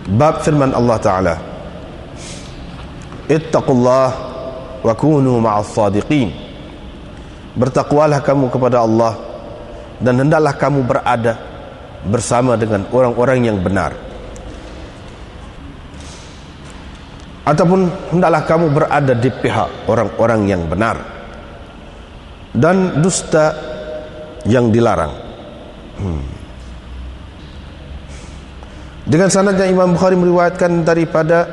Bab firman Allah Ta'ala, ittaqullah wa kunu ma'as sadiqin. Bertakwalah kamu kepada Allah dan hendaklah kamu berada bersama dengan orang-orang yang benar. Ataupun hendaklah kamu berada di pihak orang-orang yang benar dan dusta yang dilarang. Dengan sanadnya Imam Bukhari meriwayatkan daripada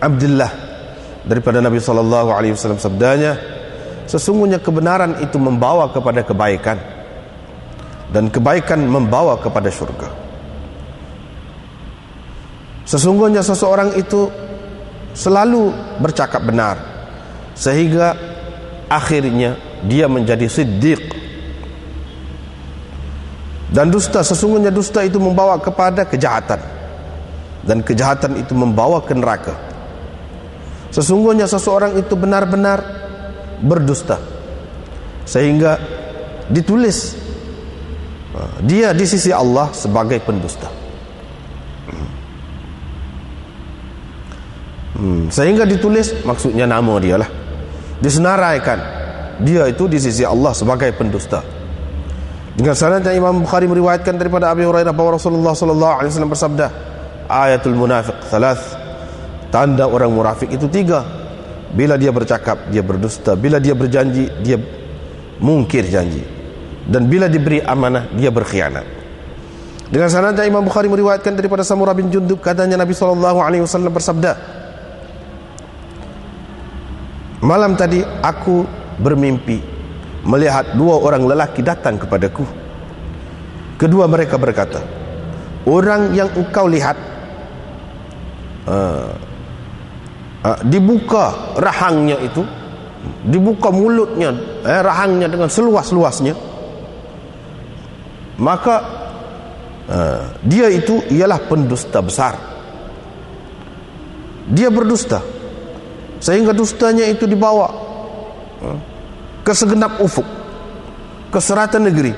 Abdullah, daripada Nabi SAW sabdanya, sesungguhnya kebenaran itu membawa kepada kebaikan dan kebaikan membawa kepada syurga. Sesungguhnya seseorang itu selalu bercakap benar sehingga akhirnya dia menjadi siddiq. Dan dusta, sesungguhnya dusta itu membawa kepada kejahatan dan kejahatan itu membawa ke neraka. Sesungguhnya seseorang itu benar-benar berdusta sehingga ditulis dia di sisi Allah sebagai pendusta. Sehingga ditulis, maksudnya nama dia lah, disenaraikan dia itu di sisi Allah sebagai pendusta. Dengan sanadnya Imam Bukhari meriwayatkan daripada Abi Hurairah bahwa Rasulullah SAW bersabda, ayatul munafiq thalath, tanda orang munafik itu 3. Bila dia bercakap, dia berdusta. Bila dia berjanji, dia mungkir janji. Dan bila diberi amanah, dia berkhianat. Dengan sanadnya Imam Bukhari meriwayatkan daripada Samurah bin Jundub, katanya Nabi SAW bersabda, malam tadi aku bermimpi melihat 2 orang lelaki datang kepadaku. Kedua mereka berkata, orang yang engkau lihat dibuka rahangnya itu, dibuka mulutnya, rahangnya dengan seluas-luasnya, maka dia itu ialah pendusta besar. Dia berdusta sehingga dustanya itu dibawa ke segenap ufuk, ke serata negeri.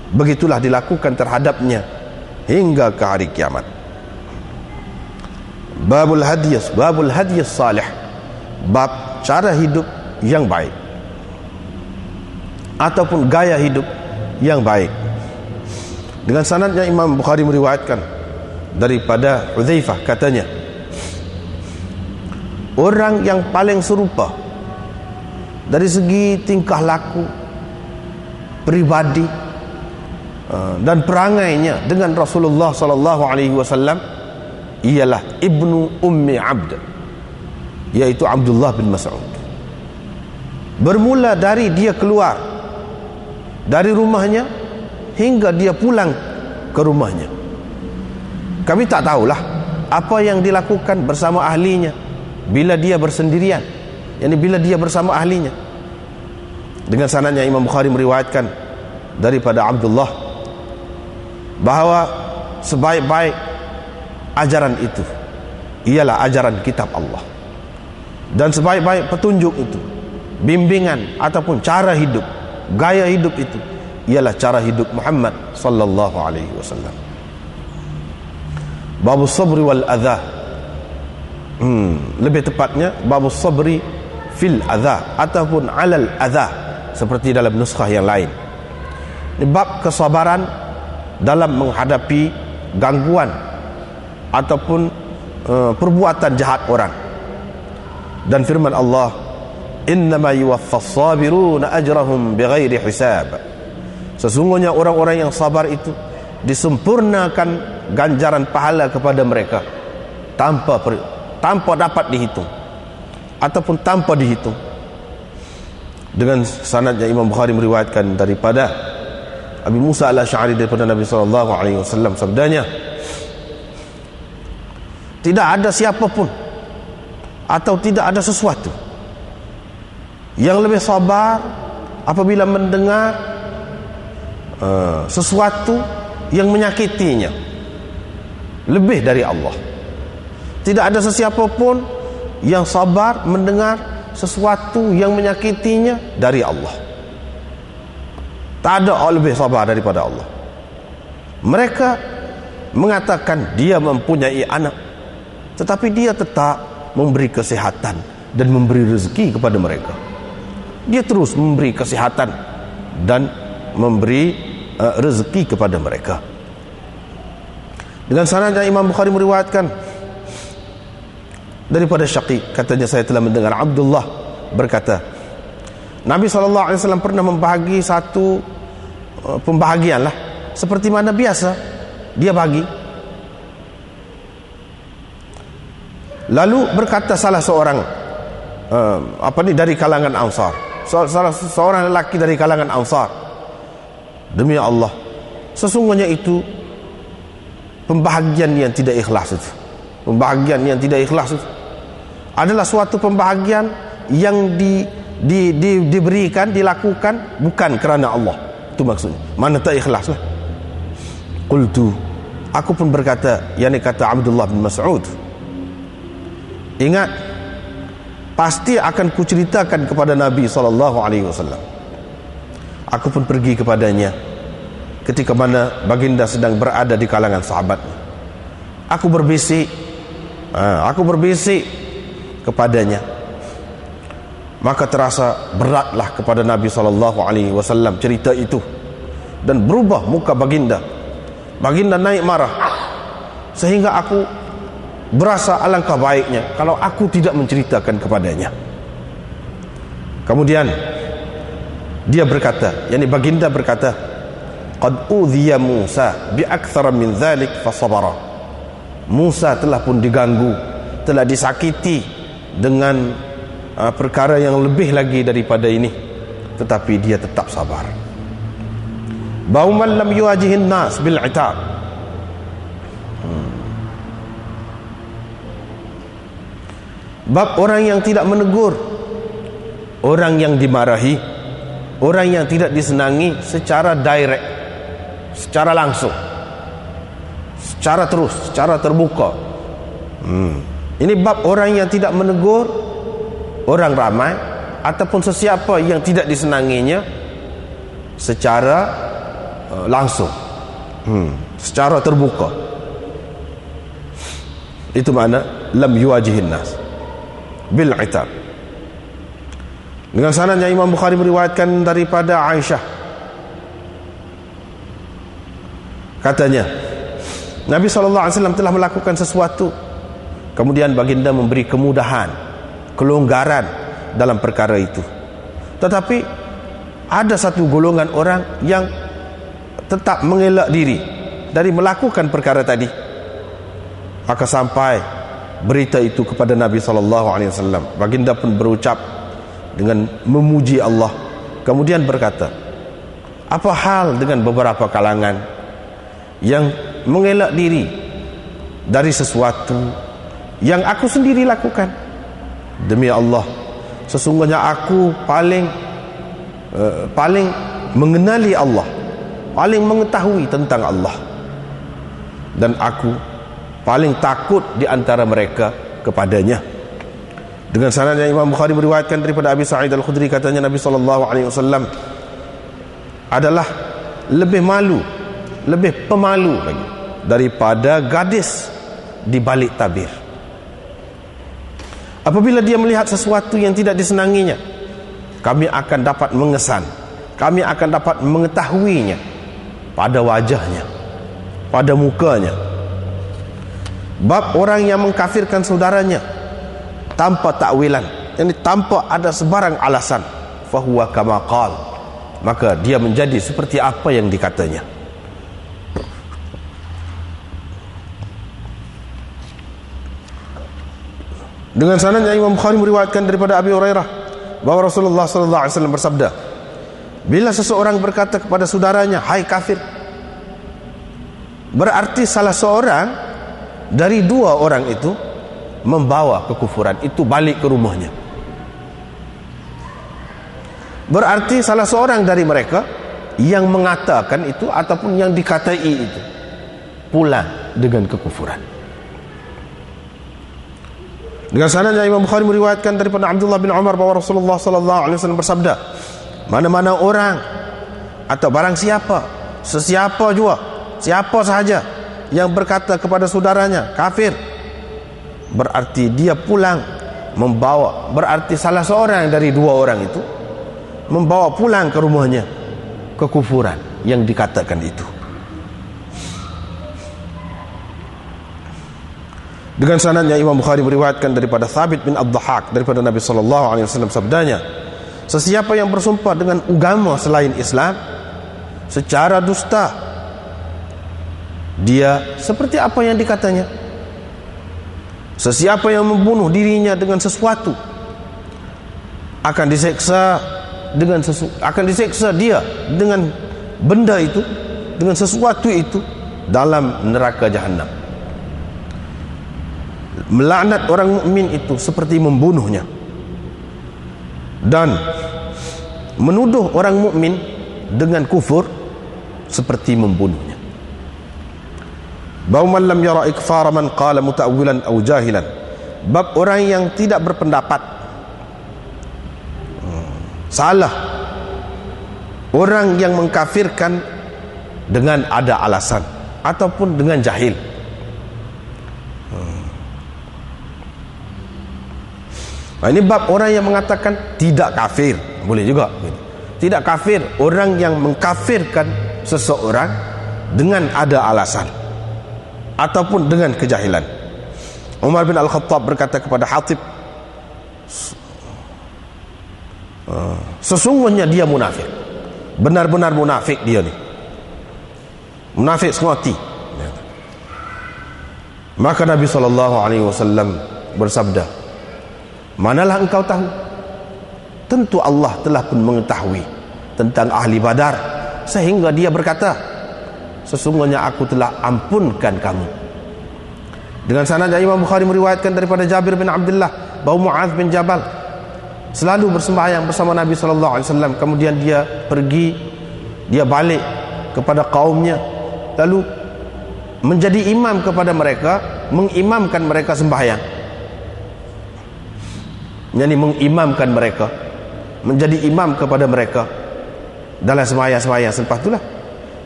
Begitulah dilakukan terhadapnya hingga ke hari kiamat. Babul hadiyas, babul hadiyas salih, bab cara hidup yang baik ataupun gaya hidup yang baik. Dengan sanadnya Imam Bukhari meriwayatkan daripada Hudzaifah, katanya, orang yang paling serupa dari segi tingkah laku, pribadi dan perangainya dengan Rasulullah SAW ialah Ibnu Ummi Abd, yaitu Abdullah bin Mas'ud. Bermula dari dia keluar dari rumahnya hingga dia pulang ke rumahnya, kami tak tahulah apa yang dilakukan bersama ahlinya bila dia bersendirian, yakni bila dia bersama ahlinya. Dengan sanadnya Imam Bukhari meriwayatkan daripada Abdullah bahawa sebaik-baik ajaran itu ialah ajaran kitab Allah, dan sebaik-baik petunjuk itu, bimbingan ataupun cara hidup, gaya hidup itu ialah cara hidup Muhammad sallallahu alaihi wasallam. Babus sabri wal adha, lebih tepatnya babus sabri fil adha ataupun alal adha, seperti dalam nuskhah yang lain. Ini bab kesabaran dalam menghadapi gangguan ataupun perbuatan jahat orang. Dan firman Allah, innama yuwaffas sabiruna ajrahum bighairi hisab, sesungguhnya orang-orang yang sabar itu disempurnakan ganjaran pahala kepada mereka tanpa dapat dihitung ataupun tanpa dihitung. Dengan sanadnya Imam Bukhari meriwayatkan daripada Abi Musa al-Asy'ari daripada Nabi SAW sabdanya, tidak ada siapapun atau tidak ada sesuatu yang lebih sabar apabila mendengar sesuatu yang menyakitinya lebih dari Allah. Tidak ada sesiapa pun yang sabar mendengar sesuatu yang menyakitinya dari Allah. Tak ada orang lebih sabar daripada Allah. Mereka mengatakan dia mempunyai anak, tetapi dia tetap memberi kesehatan dan memberi rezeki kepada mereka. Dia terus memberi kesehatan dan memberi rezeki kepada mereka. Dengan sanad yang Imam Bukhari meriwayatkan daripada Syaqiq, katanya saya telah mendengar Abdullah berkata, Nabi SAW pernah membahagi satu pembahagian lah, seperti mana biasa dia bagi. Lalu berkata salah seorang dari kalangan Ansar, salah seorang lelaki dari kalangan Ansar, demi Allah, sesungguhnya itu pembahagian yang tidak ikhlas itu. Pembahagian yang tidak ikhlas itu adalah suatu pembahagian yang diberikan, dilakukan bukan kerana Allah. Itu maksudnya. Mana tak ikhlas lah. Qultu, aku pun berkata, yakni kata Abdullah bin Mas'ud, ingat, pasti akan kuceritakan kepada Nabi SAW. Aku pun pergi kepadanya ketika mana baginda sedang berada di kalangan sahabatnya. Aku berbisik kepadanya, maka terasa beratlah kepada Nabi SAW cerita itu, dan berubah muka baginda. Baginda naik marah, sehingga aku berasa alangkah baiknya kalau aku tidak menceritakan kepadanya. Kemudian dia berkata, yakni baginda berkata, qad udhiya Musa bi aktsara min dzalik fa sabara. Musa telah pun diganggu, telah disakiti dengan perkara yang lebih lagi daripada ini, tetapi dia tetap sabar. Bauman lam yuwajihin nas bil itab. Bab orang yang tidak menegur, orang yang dimarahi, orang yang tidak disenangi secara direct, secara langsung, secara terus, secara terbuka. Ini bab orang yang tidak menegur orang ramai ataupun sesiapa yang tidak disenanginya secara langsung, secara terbuka. Itu makna lam yuwajihin nas bil itab. Dengan sanadnya Imam Bukhari meriwayatkan daripada Aisyah, katanya Nabi SAW telah melakukan sesuatu, kemudian baginda memberi kemudahan, kelonggaran dalam perkara itu, tetapi ada satu golongan orang yang tetap mengelak diri dari melakukan perkara tadi. Maka sampai berita itu kepada Nabi SAW. Baginda pun berucap dengan memuji Allah, kemudian berkata, apa hal dengan beberapa kalangan yang mengelak diri dari sesuatu yang aku sendiri lakukan? Demi Allah, sesungguhnya aku paling mengenali Allah, paling mengetahui tentang Allah, dan aku paling takut di antara mereka kepadanya. Dengan sanad yang Imam Bukhari meriwayatkan daripada Abi Sa'id Al-Khudri, katanya Nabi SAW adalah lebih malu, lebih pemalu lagi daripada gadis di balik tabir. Apabila dia melihat sesuatu yang tidak disenanginya, kami akan dapat mengesan, kami akan dapat mengetahuinya pada wajahnya, pada mukanya. Bab orang yang mengkafirkan saudaranya tanpa takwilan, yang tanpa ada sebarang alasan, fahuwa kama qal, maka dia menjadi seperti apa yang dikatanya. Dengan sanadnya Imam Bukhari meriwayatkan daripada Abi Hurairah bahwa Rasulullah SAW bersabda, bila seseorang berkata kepada saudaranya, hai kafir, berarti salah seorang dari dua orang itu membawa kekufuran itu balik ke rumahnya. Berarti salah seorang dari mereka yang mengatakan itu ataupun yang dikatai itu pulang dengan kekufuran. Dengan sanadnya Imam Bukhari meriwayatkan daripada Abdullah bin Umar bahwa Rasulullah SAW bersabda, mana-mana orang atau barang siapa, sesiapa jua, siapa sahaja yang berkata kepada saudaranya kafir, berarti dia pulang membawa, berarti salah seorang dari dua orang itu membawa pulang ke rumahnya kekufuran yang dikatakan itu. Dengan sanadnya Imam Bukhari meriwayatkan daripada Thabit bin Ad-Dhahhak daripada Nabi sallallahu alaihi wasallam, sabdanya, sesiapa yang bersumpah dengan agama selain Islam secara dusta, dia seperti apa yang dikatanya. Sesiapa yang membunuh dirinya dengan sesuatu akan diseksa dia dengan benda itu, dengan sesuatu itu dalam neraka jahanam. Melaknat orang mukmin itu seperti membunuhnya, dan menuduh orang mukmin dengan kufur seperti membunuhnya. Bab man lam yara ikfar man qala muta'awwilan aw jahilan. Bab orang yang tidak berpendapat salah orang yang mengkafirkan dengan ada alasan ataupun dengan jahil. Ini bab orang yang mengatakan tidak kafir, boleh juga. Tidak kafir orang yang mengkafirkan seseorang dengan ada alasan ataupun dengan kejahilan. Umar bin Al-Khattab berkata kepada Hatib, sesungguhnya dia munafik, benar-benar munafik dia ni, munafik sengoti. Maka Nabi SAW bersabda, manalah engkau tahu? Tentu Allah telah pun mengetahui tentang ahli Badar, sehingga dia berkata, sesungguhnya aku telah ampunkan kamu. Dengan sanadnya Imam Bukhari meriwayatkan daripada Jabir bin Abdullah bahawa Mu'adz bin Jabal selalu bersembahyang bersama Nabi SAW. Kemudian dia pergi, dia balik kepada kaumnya, lalu menjadi imam kepada mereka, mengimamkan mereka sembahyang. Yani mengimamkan mereka, menjadi imam kepada mereka dalam sembahyang-sembahyang. Selepas itulah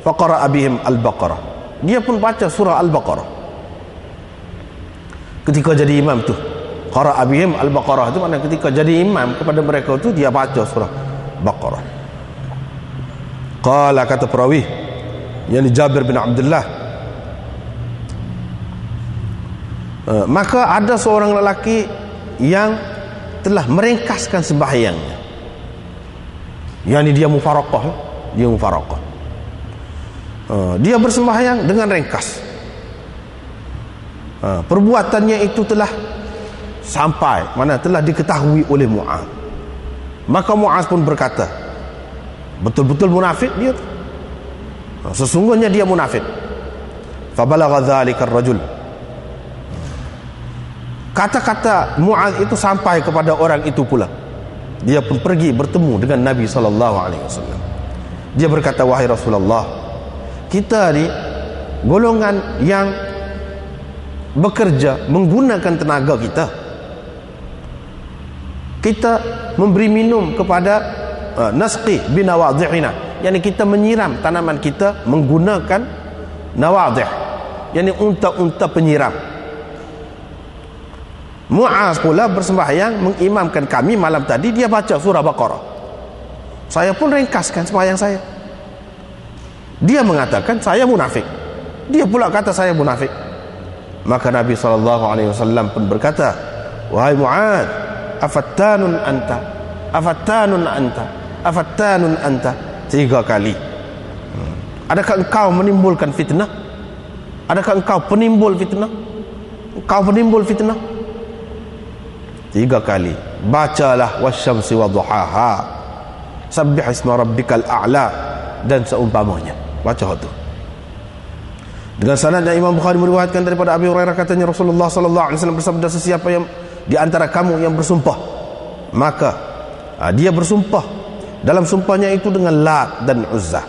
faqara bihim al-Baqarah, dia pun baca surah al-Baqarah ketika jadi imam tu. Qara bihim al-Baqarah itu maknanya ketika jadi imam kepada mereka tu dia baca surah Baqarah. Qala, kata perawi yang Jabir bin Abdullah, maka ada seorang lelaki yang telah meringkaskan sembahyangnya, yakni dia mufaraqah, dia bersembahyang dengan ringkas. Perbuatannya itu telah sampai mana, telah diketahui oleh Mu'adz. Maka Mu'adz pun berkata, betul-betul munafik dia, sesungguhnya dia munafik. Fabalagha dzalika ar-rajul, kata-kata Mu'adz itu sampai kepada orang itu pula. Dia pun pergi bertemu dengan Nabi SAW. Dia berkata, wahai Rasulullah, kita ni golongan yang bekerja menggunakan tenaga kita. Kita memberi minum kepada nasqi binawadihina, yakni kita menyiram tanaman kita menggunakan nawadih, yakni unta-unta penyiram. Mu'adz pula bersembahyang mengimamkan kami malam tadi, dia baca surah Baqarah. Saya pun ringkaskan sembahyang saya. Dia mengatakan saya munafik, dia pula kata saya munafik. Maka Nabi SAW pun berkata, wahai Mu'adz, afattanun anta, afattanun anta, afattanun anta, 3 kali. Adakah engkau menimbulkan fitnah? Adakah engkau penimbul fitnah? Engkau penimbul fitnah? 3 kali. Bacalah wasyamsi wadduhaha, sabbih isma rabbikal a'la, dan seumpamanya. Baca itu. Dengan sanadnya Imam Bukhari meriwayatkan daripada Abi Hurairah, katanya Rasulullah SAW bersabda, sesiapa yang di antara kamu yang bersumpah, maka dia bersumpah dalam sumpahnya itu dengan Lat dan Uzzah,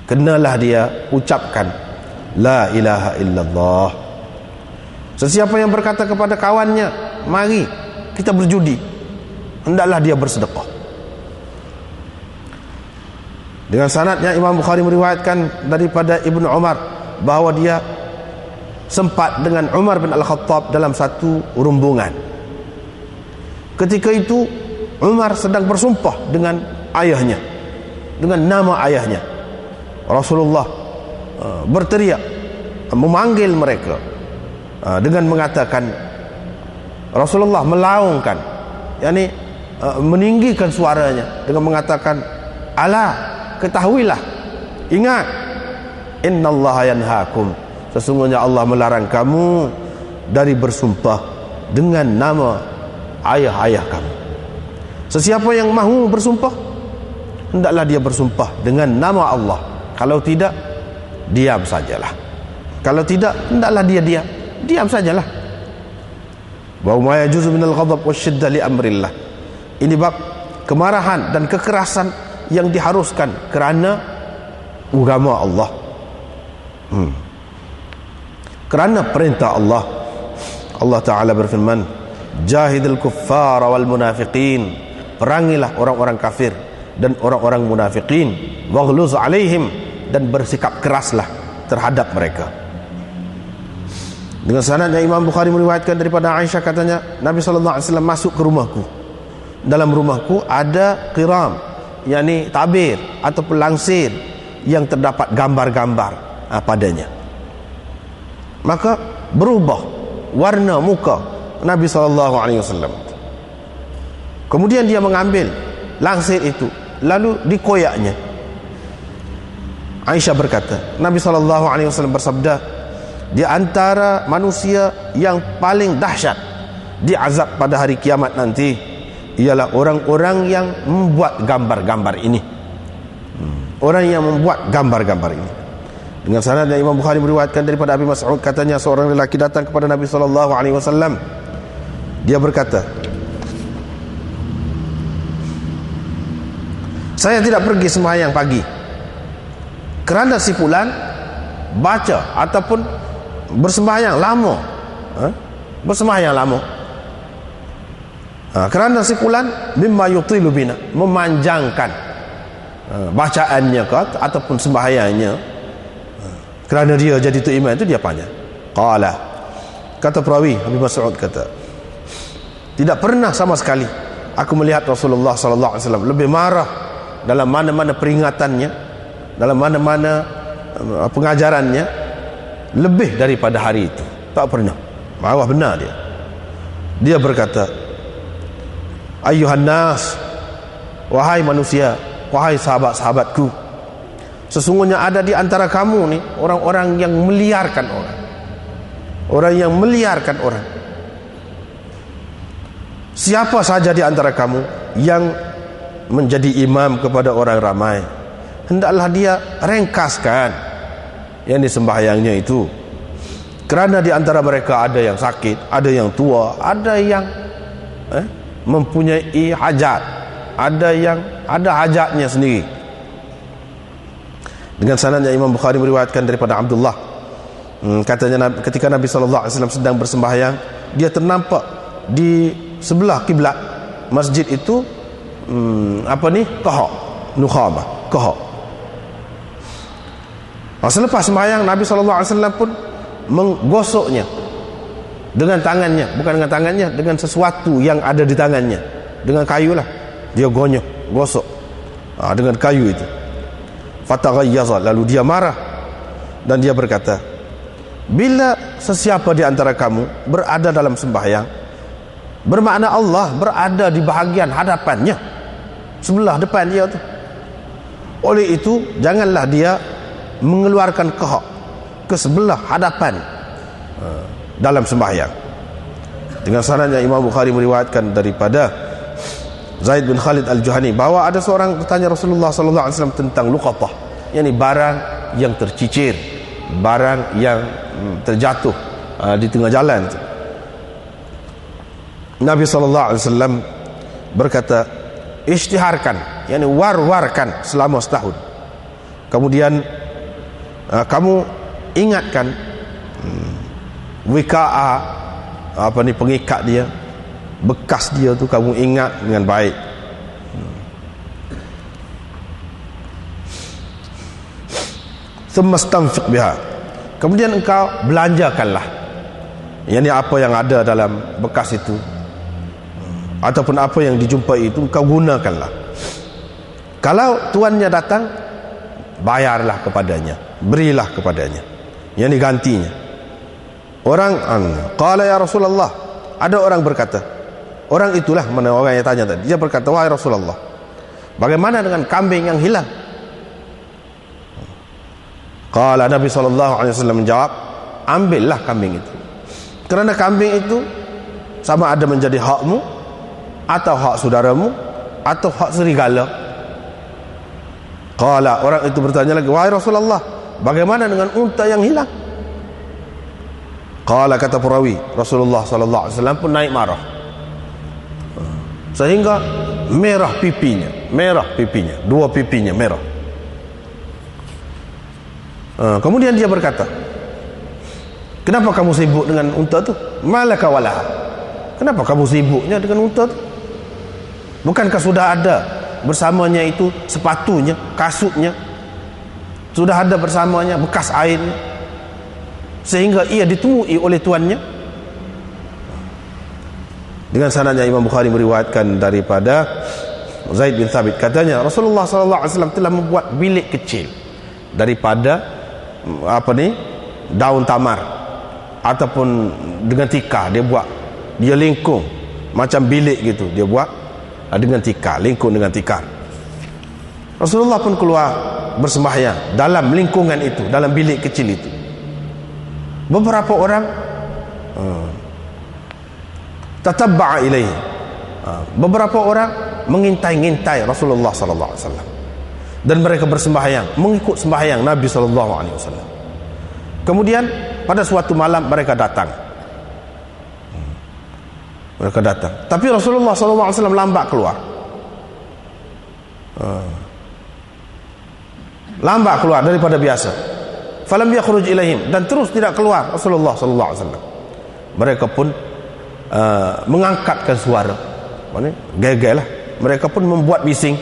kenalah dia ucapkan la ilaha illallah. Sesiapa yang berkata kepada kawannya, mari kita berjudi, hendaklah dia bersedekah. Dengan sanadnya Imam Bukhari meriwayatkan daripada Ibnu Umar bahawa dia sempat dengan Umar bin Al-Khattab dalam satu rombongan. Ketika itu Umar sedang bersumpah dengan ayahnya, dengan nama ayahnya. Rasulullah berteriak memanggil mereka dengan mengatakan, Rasulullah melaungkan, yakni meninggikan suaranya dengan mengatakan, ala, ketahuilah, ingat, innallaha yanhaakum, sesungguhnya Allah melarang kamu dari bersumpah dengan nama ayah-ayah kamu. Sesiapa yang mahu bersumpah, hendaklah dia bersumpah dengan nama Allah. Kalau tidak, diam sajalah. Kalau tidak, hendaklah dia diam sajalah. Wa ma yajuzu minal ghadab wasyiddah li amrillah. Ini bab kemarahan dan kekerasan yang diharuskan kerana agama Allah, kerana perintah Allah. Allah Ta'ala berfirman, jahidil kuffara wal munafiqin, perangilah orang-orang kafir dan orang-orang munafiqin, waghluz alaihim, dan bersikap keraslah terhadap mereka. Dengan sanadnya Imam Bukhari meriwayatkan daripada Aisyah, katanya Nabi SAW masuk ke rumahku. Dalam rumahku ada qiram, yakni tabir ataupun langsir yang terdapat gambar-gambar padanya. Maka berubah warna muka Nabi SAW. Kemudian dia mengambil langsir itu, lalu dikoyaknya. Aisyah berkata, Nabi SAW bersabda, di antara manusia yang paling dahsyat diazab pada hari kiamat nanti ialah orang-orang yang membuat gambar-gambar ini. Orang yang membuat gambar-gambar ini. Dengan sanadnya Imam Bukhari meriwayatkan daripada Abi Mas'ud, katanya seorang lelaki datang kepada Nabi SAW. Dia berkata, saya tidak pergi sembahyang pagi kerana si fulan baca ataupun bersembahyang lama, bersembahyang lama. Kerana si fulan mimma yutilu bina, memanjangkan bacaannya ke ataupun sembahyangnya, kerana dia jadi tu imam itu dia panjang. Qala, kata perawi Abi Mas'ud, kata, tidak pernah sama sekali aku melihat Rasulullah SAW lebih marah dalam mana-mana peringatannya, dalam mana-mana pengajarannya, lebih daripada hari itu. Tak pernah. Marah benar dia. Dia berkata, ayyuhan nas, wahai manusia, wahai sahabat-sahabatku, sesungguhnya ada di antara kamu ni orang-orang yang meliarkan orang. Orang yang meliarkan orang. Siapa saja di antara kamu yang menjadi imam kepada orang ramai, hendaklah dia ringkaskan yang disembahyangnya itu. Kerana di antara mereka ada yang sakit, ada yang tua, ada yang mempunyai hajat, ada yang ada hajatnya sendiri. Dengan sanadnya Imam Bukhari meriwayatkan daripada Abdullah, katanya ketika Nabi SAW sedang bersembahyang, dia ternampak di sebelah kiblat masjid itu kahak, nukhamah, kahak. Selepas sembahyang, Nabi SAW pun menggosoknya dengan tangannya, bukan dengan tangannya, dengan sesuatu yang ada di tangannya, dengan kayu lah. Dia gosok dengan kayu itu. Fataghayyaza, lalu dia marah dan dia berkata, bila sesiapa di antara kamu berada dalam sembahyang, bermakna Allah berada di bahagian hadapannya, sebelah depan dia tu. Oleh itu, janganlah dia mengeluarkan kahak ke sebelah hadapan dalam sembahyang. Dengan sanadnya Imam Bukhari meriwayatkan daripada Zaid bin Khalid al-Juhani bahawa ada seorang bertanya Rasulullah SAW tentang luqatah, yakni barang yang tercicir, barang yang terjatuh di tengah jalan. Nabi SAW berkata, isytiharkan, yakni war-warkan selama setahun. Kemudian kamu ingatkan wika'a, pengikat dia, bekas dia tu kamu ingat dengan baik. thumma stanfiq biha, kemudian engkau belanjakanlah, yakni apa yang ada dalam bekas itu ataupun apa yang dijumpai itu engkau gunakanlah. Kalau tuannya datang, bayarlah kepadanya, berilah kepadanya, yakni gantinya. Orang qala ya Rasulullah, ada orang berkata, orang itulah mana orang yang tanya tadi, dia berkata, wahai Rasulullah, bagaimana dengan kambing yang hilang? Qala Nabi SAW menjawab, ambillah kambing itu, kerana kambing itu sama ada menjadi hakmu atau hak saudaramu atau hak serigala. Qala, orang itu bertanya lagi, wahai Rasulullah, bagaimana dengan unta yang hilang? Qala, kata perawi, Rasulullah SAW pun naik marah sehingga merah pipinya, dua pipinya merah. Kemudian dia berkata, kenapa kamu sibuk dengan unta tu? Malaka walaha, kenapa kamu sibuknya dengan unta tu? Bukankah sudah ada bersamanya itu sepatunya, kasutnya, sudah ada bersamanya bekas airnya, sehingga ia ditemui oleh tuannya? Dengan sanadnya Imam Bukhari meriwayatkan daripada Zaid bin Thabit, katanya Rasulullah SAW telah membuat bilik kecil daripada daun tamar ataupun dengan tikar. Dia lingkung macam bilik gitu, dia buat dengan tikar, lingkung dengan tikar. Rasulullah pun keluar bersembahyang dalam lingkungan itu, dalam bilik kecil itu. Beberapa orang tatabba'a ilaihi, beberapa orang mengintai-ngintai Rasulullah SAW, dan mereka bersembahyang mengikut sembahyang Nabi SAW. Kemudian pada suatu malam mereka datang, tapi Rasulullah SAW lambat keluar, daripada biasa. Falam yakhruj ilaihim, dan terus tidak keluar Rasulullah SAW. Mereka pun mengangkatkan suara, geger lah. Mereka pun membuat bising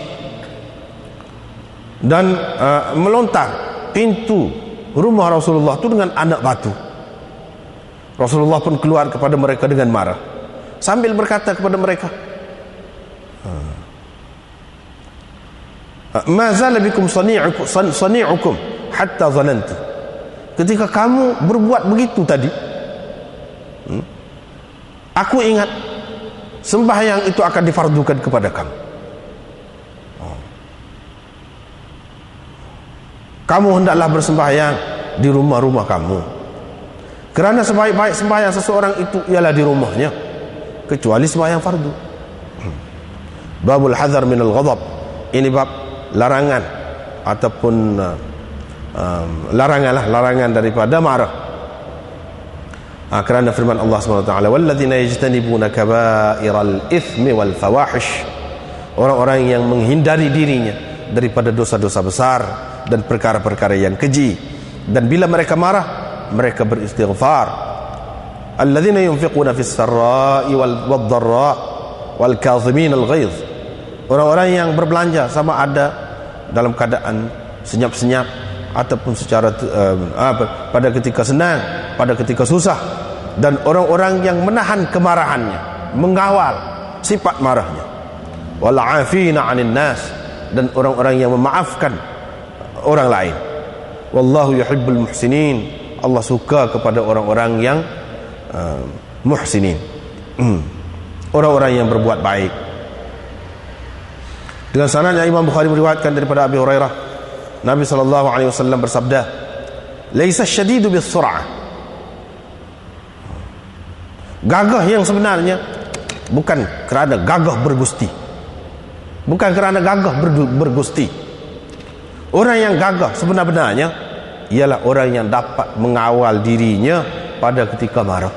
dan melontar pintu rumah Rasulullah itu dengan anak batu. Rasulullah pun keluar kepada mereka dengan marah sambil berkata kepada mereka, ma zala bikum sani'ukum hatta zanantu, ketika kamu berbuat begitu tadi, aku ingat sembahyang itu akan difardukan kepada kamu. Kamu hendaklah bersembahyang di rumah-rumah kamu, kerana sebaik-baik sembahyang seseorang itu ialah di rumahnya, kecuali sembahyang fardu. Babul hadar minal ghadab, ini bab larangan ataupun larangan daripada marah. Kerana firman Allah SWT, walladzina yajtanibuna kaba'iral ithmi wal fawahish, orang-orang yang menghindari dirinya daripada dosa-dosa besar dan perkara-perkara yang keji, dan bila mereka marah mereka beristighfar. Alladzina yunfiquna fis sarra'i wal dharra wal kadhimin al ghaidh, orang-orang yang berbelanja sama ada dalam keadaan senyap-senyap ataupun secara pada ketika senang, pada ketika susah, dan orang-orang yang menahan kemarahannya, mengawal sifat marahnya. Wal 'afina 'anil nas, dan orang-orang yang memaafkan orang lain. Wallahu yuhibbul muhsinin, Allah suka kepada orang-orang yang muhsinin, orang-orang yang berbuat baik. Dengan sanadnya Imam Bukhari meriwayatkan daripada Abi Hurairah, Nabi SAW bersabda, laisa syadidu bis sur'ah, gagah yang sebenarnya bukan kerana gagah bergusti, bukan kerana gagah bergusti. Orang yang gagah sebenar-benarnya ialah orang yang dapat mengawal dirinya pada ketika marah.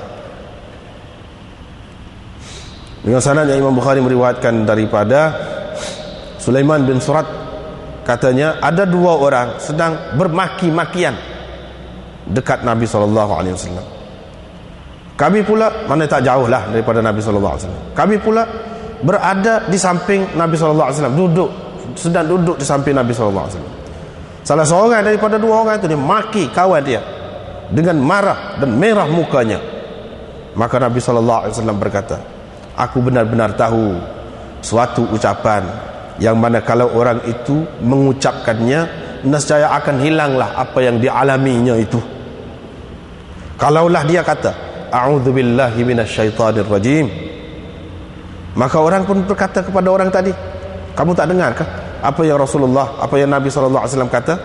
Dengan sanadnya Imam Bukhari meriwayatkan daripada Sulaiman bin Surat, katanya ada dua orang sedang bermaki-makian dekat Nabi SAW. Kami pula, mana tak jauh lah daripada Nabi SAW, kami pula berada di samping Nabi SAW, sedang duduk di samping Nabi SAW. Salah seorang daripada dua orang itu dia maki kawan dia dengan marah dan merah mukanya. Maka Nabi SAW berkata, aku benar-benar tahu suatu ucapan yang mana kalau orang itu mengucapkannya, nescaya akan hilanglah apa yang dialaminya itu. Kalaulah dia kata a'udzubillahi minasyaitonirrajim, maka orang pun berkata kepada orang tadi, kamu tak dengarkah apa yang Rasulullah, apa yang Nabi SAW kata?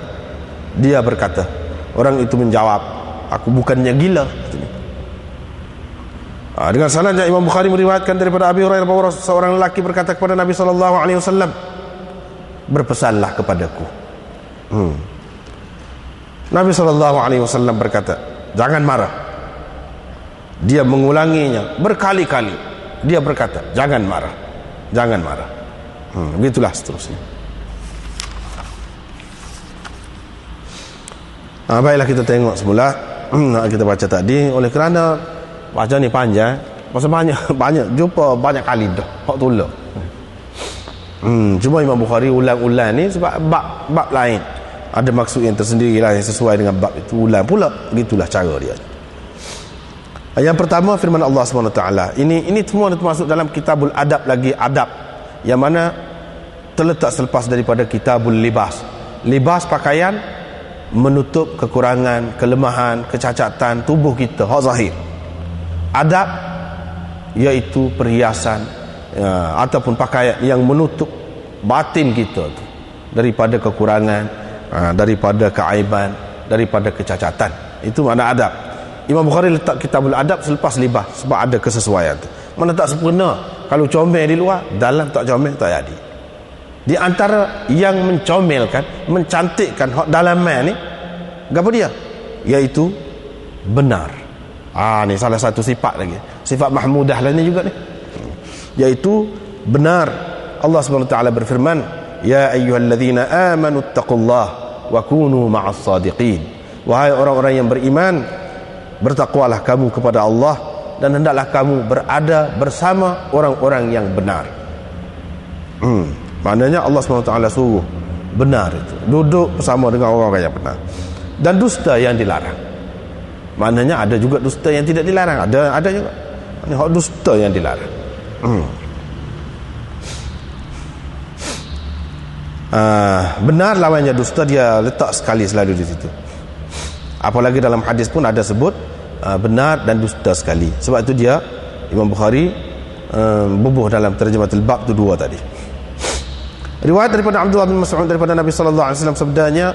Dia berkata, orang itu menjawab, aku bukannya gila. Dengan sanadnya Imam Bukhari meriwayatkan daripada Abi Hurairah bahwa seorang lelaki berkata kepada Nabi SAW, berpesanlah kepadaku. Nabi SAW berkata, jangan marah. Dia mengulanginya berkali-kali. Dia berkata, jangan marah, jangan marah. Begitulah seterusnya. Baiklah, kita tengok semula. Kita baca tadi. Oleh kerana baca ni panjang, masa banyak jumpa banyak kali dah hak tolak. Cuma Imam Bukhari ulang-ulang ni sebab bab lain ada maksud yang tersendiri lah, yang sesuai dengan bab itu, ulang pula. Begitulah cara dia. Yang pertama, firman Allah SWT. Ini semua termasuk dalam kitabul adab, lagi adab yang mana terletak selepas daripada kitabul libas. Libas pakaian menutup kekurangan, kelemahan, kecacatan tubuh kita, hak zahir. Adab iaitu perhiasan ataupun pakaian yang menutup batin kita tu daripada kekurangan, daripada keaiban, daripada kecacatan. Itu makna adab. Imam Bukhari letak kitabul adab selepas libas sebab ada kesesuaian tu. Mana tak sempurna, kalau comel di luar, dalam tak comel tak jadi. Di antara yang mencomelkan, mencantikkan hak dalaman ni, apa dia? Iaitu benar. Ni salah satu sifat lagi, sifat mahmudah lah ni juga ni, iaitu benar. Allah SWT berfirman, ya ayyuhalladzina amanu attaqullah wa kunu ma'as sadiqin. Wahai orang-orang yang beriman, bertakwalah kamu kepada Allah dan hendaklah kamu berada bersama orang-orang yang benar. Maknanya Allah SWT suruh benar itu, duduk bersama dengan orang-orang yang benar. Dan dusta yang dilarang. Maknanya ada juga dusta yang tidak dilarang, ada juga. Ini hak dusta yang dilarang. Benar lawannya dusta, dia letak sekali selalu di situ. Apalagi dalam hadis pun ada sebut benar dan dusta sekali. Sebab itu dia Imam Bukhari bubuh dalam terjematul bab tu dua tadi. Riwayat daripada Abdullah bin Mas'ud daripada Nabi sallallahu alaihi wasallam, sabdanya,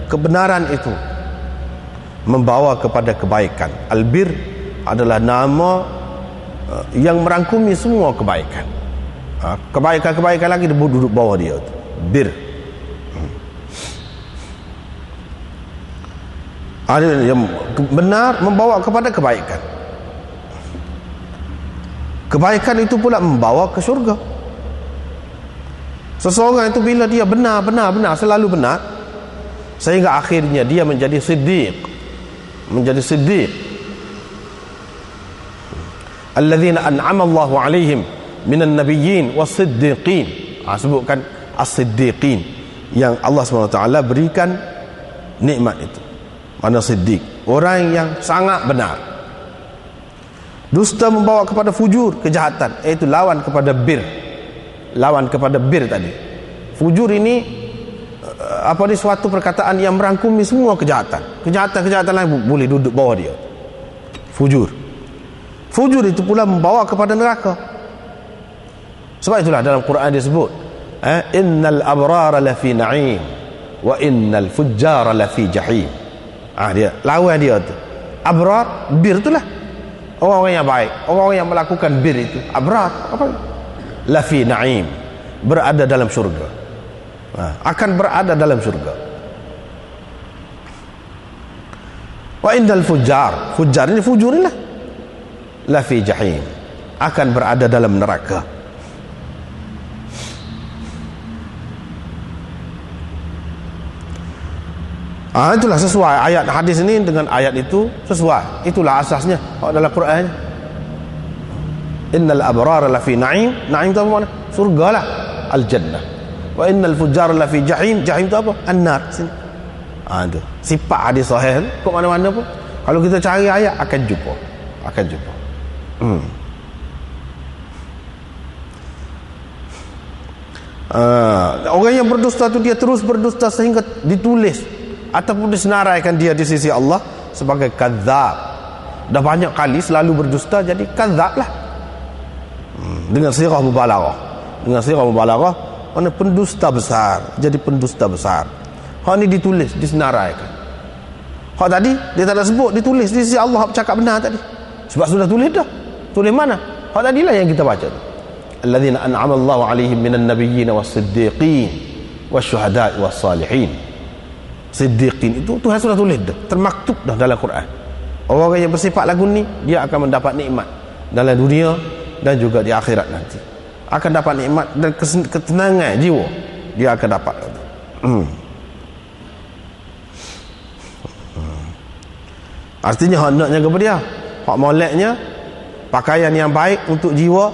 kebenaran itu membawa kepada kebaikan. Albir adalah nama yang merangkumi semua kebaikan. Kebaikan-kebaikan lagi duduk bawah dia tu. Bir. Yang benar membawa kepada kebaikan. Kebaikan itu pula membawa ke syurga. Seseorang itu bila dia benar, selalu benar, sehingga akhirnya dia menjadi siddiq. Alladzina an'ama Allahu alaihim minan nabiyyin was-siddiqin. Sebutkan as-siddiqin yang Allah SWT berikan nikmat itu. Mana siddiq? Orang yang sangat benar. Dusta membawa kepada fujur, kejahatan, iaitu lawan kepada bir. Lawan kepada bir tadi. Fujur ini suatu perkataan yang merangkumi semua kejahatan. Kejahatan lain boleh duduk bawah dia. Fujur itu pula membawa kepada neraka. Sebab itulah dalam Quran disebut, innal abrara lafi na'im wa innal fujjara lafi jahim. Dia lawan dia tu. Abrar, bir itulah orang-orang yang baik, orang-orang yang melakukan bir itu. Abrar apa? Lafi na'im, berada dalam syurga. Akan berada dalam syurga. Wa innal fujjar ini fujur lah, lafi jahim, akan berada dalam neraka. Itulah sesuai ayat hadis ini dengan ayat itu sesuai. Itulah asasnya dalam Quran. Innal abrara lafi na'im. Na'im itu apa makna? Surga lah, al-jannah. Wa innal fujjara lafi jahim. Jahim itu apa? An-nar. Tu sifat hadis sahih kok mana-mana pun kalau kita cari ayat akan jumpa. Orang yang berdusta tu dia terus berdusta sehingga ditulis ataupun disenaraikan dia di sisi Allah sebagai kadzab. Dah banyak kali selalu berdusta jadi kadzab lah. Dengan sirah mubalaghah. Mana pendusta besar jadi pendusta besar. Hak ni ditulis, disenaraikan. Hak tadi dia tak ada sebut, ditulis di sisi Allah bercakap benar tadi. Sebab sudah tulis dah. Tulis mana? Hak tadilah yang kita baca tu. Alladzina an'ama Allahu 'alaihim minan nabiyyin was-siddiqin wasyuhada'i was-salihin. Siddiqin itu Tuhan sudah tulis dah, termaktub dah dalam Quran. Orang yang bersifat lagu ni dia akan mendapat nikmat dalam dunia dan juga di akhirat nanti. Akan dapat nikmat dan ketenangan jiwa dia akan dapat. Artinya hak naknya kepada dia, hak moleknya pakaian yang baik untuk jiwa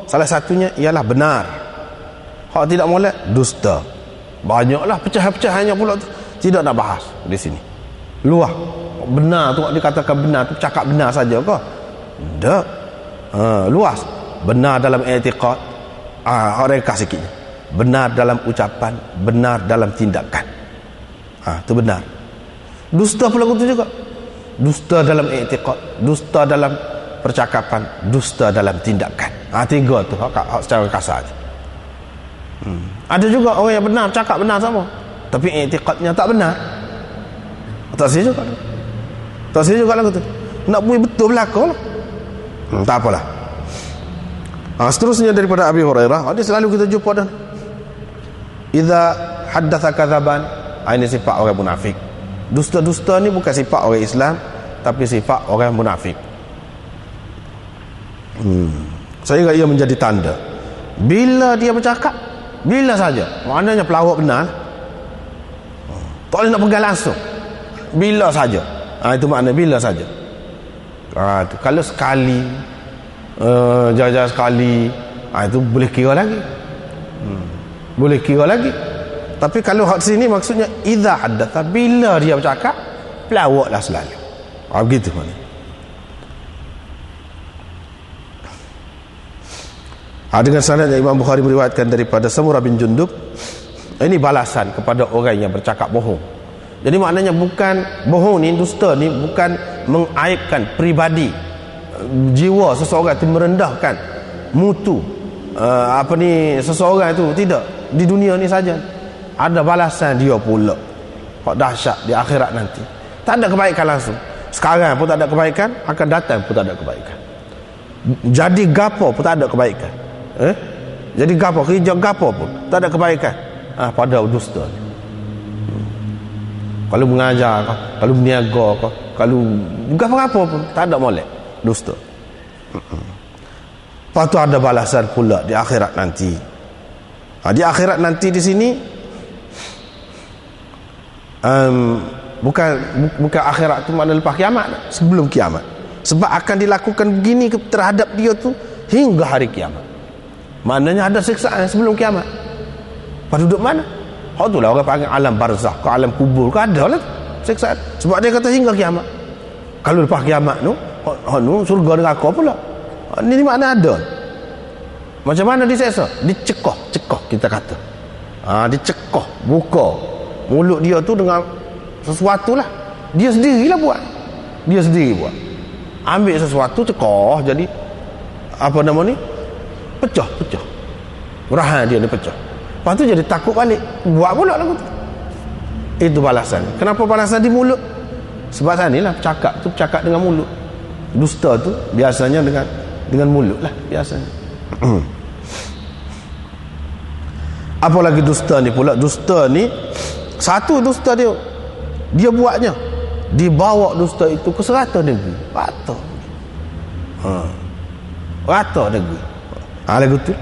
salah satunya ialah benar. Hak tidak molek dusta. Banyaklah pecah-pecahannya pula tu. Tidak nak bahas di sini. Luah benar tu dikatakan benar tu cakap benar saja ke? Tak. Luas. Benar dalam i'tiqad. Rekah sikit. Benar dalam ucapan, benar dalam tindakan. Tu benar. Dusta pula tu juga. Dusta dalam i'tiqad, dusta dalam percakapan, dusta dalam tindakan. Tiga tu hak secara kasar. Ada juga orang yang benar cakap benar sama, tapi i'tiqadnya tak benar. Tak sia juga. Tak sia juga lagu tu. Nak buat betul belaka lah. Tak apalah. Seterusnya daripada Abi Hurairah, dia selalu kita jumpa dah. Idza haddatsa kadzaban, ini sifat orang munafik. Dusta-dusta ni bukan sifat orang Islam, tapi sifat orang munafik. Sehingga ia menjadi tanda bila dia bercakap, bila saja, maknanya pelawak benar, tak boleh nak pegang langsung, bila saja. Itu makna bila saja. Kalau sekali, jajar sekali, itu boleh kira lagi. Boleh kira lagi. Tapi kalau hak sini maksudnya idza haddatha, bila dia bercakap pelawaklah selalu. Begitu mana. Dengan sanad yang Imam Bukhari meriwayatkan daripada Samurah bin Jundub. Ini balasan kepada orang yang bercakap bohong. Jadi maknanya bukan bohong ni, dusta ni bukan mengaibkan pribadi jiwa seseorang itu, merendahkan mutu seseorang itu, tidak. Di dunia ni saja ada balasan dia pula. Hak dahsyat di akhirat nanti. Tak ada kebaikan langsung. Sekarang pun tak ada kebaikan, akan datang pun tak ada kebaikan. Jadi gapo pun tak ada kebaikan. Jadi gapo, kerja gapo pun tak ada kebaikan. Pada dusta. Kalau mengajar kau, kalau berniaga kau, kalau gapo-gapo pun tak ada molek, dusta. Lepas tu ada balasan pula di akhirat nanti. Di akhirat nanti di sini bukan akhirat tu makna lepas kiamat, sebelum kiamat. Sebab akan dilakukan begini terhadap dia tu hingga hari kiamat. Maknanya ada siksaan sebelum kiamat. Pada duduk mana? Hak tu lah orang panggil alam barzakh, ke alam kubur, ke ada lah siksaan. Sebab dia kata hingga kiamat. Kalau lepas kiamat tu, surga neraka pula. Ini makna ada. Macam mana diseksa? Dicekoh kita kata. Dicekoh, buka mulut dia tu dengan sesuatu lah. Dia sendirilah buat. Dia sendiri buat. Ambil sesuatu, cekoh, jadi apa nama ni? Pecah. Rahan dia ni pecah. Lepas tu jadi takut balik, buat pula lagu tu. Itu balasan. Kenapa balasan di mulut? Sebab tadi lah cakap dengan mulut. Dusta tu biasanya dengan mulut lah biasanya. Apalagi dusta ni pula. Dusta ni, satu dusta dia buatnya, dibawa dusta itu ke serata negeri, rata negeri. Lagu tu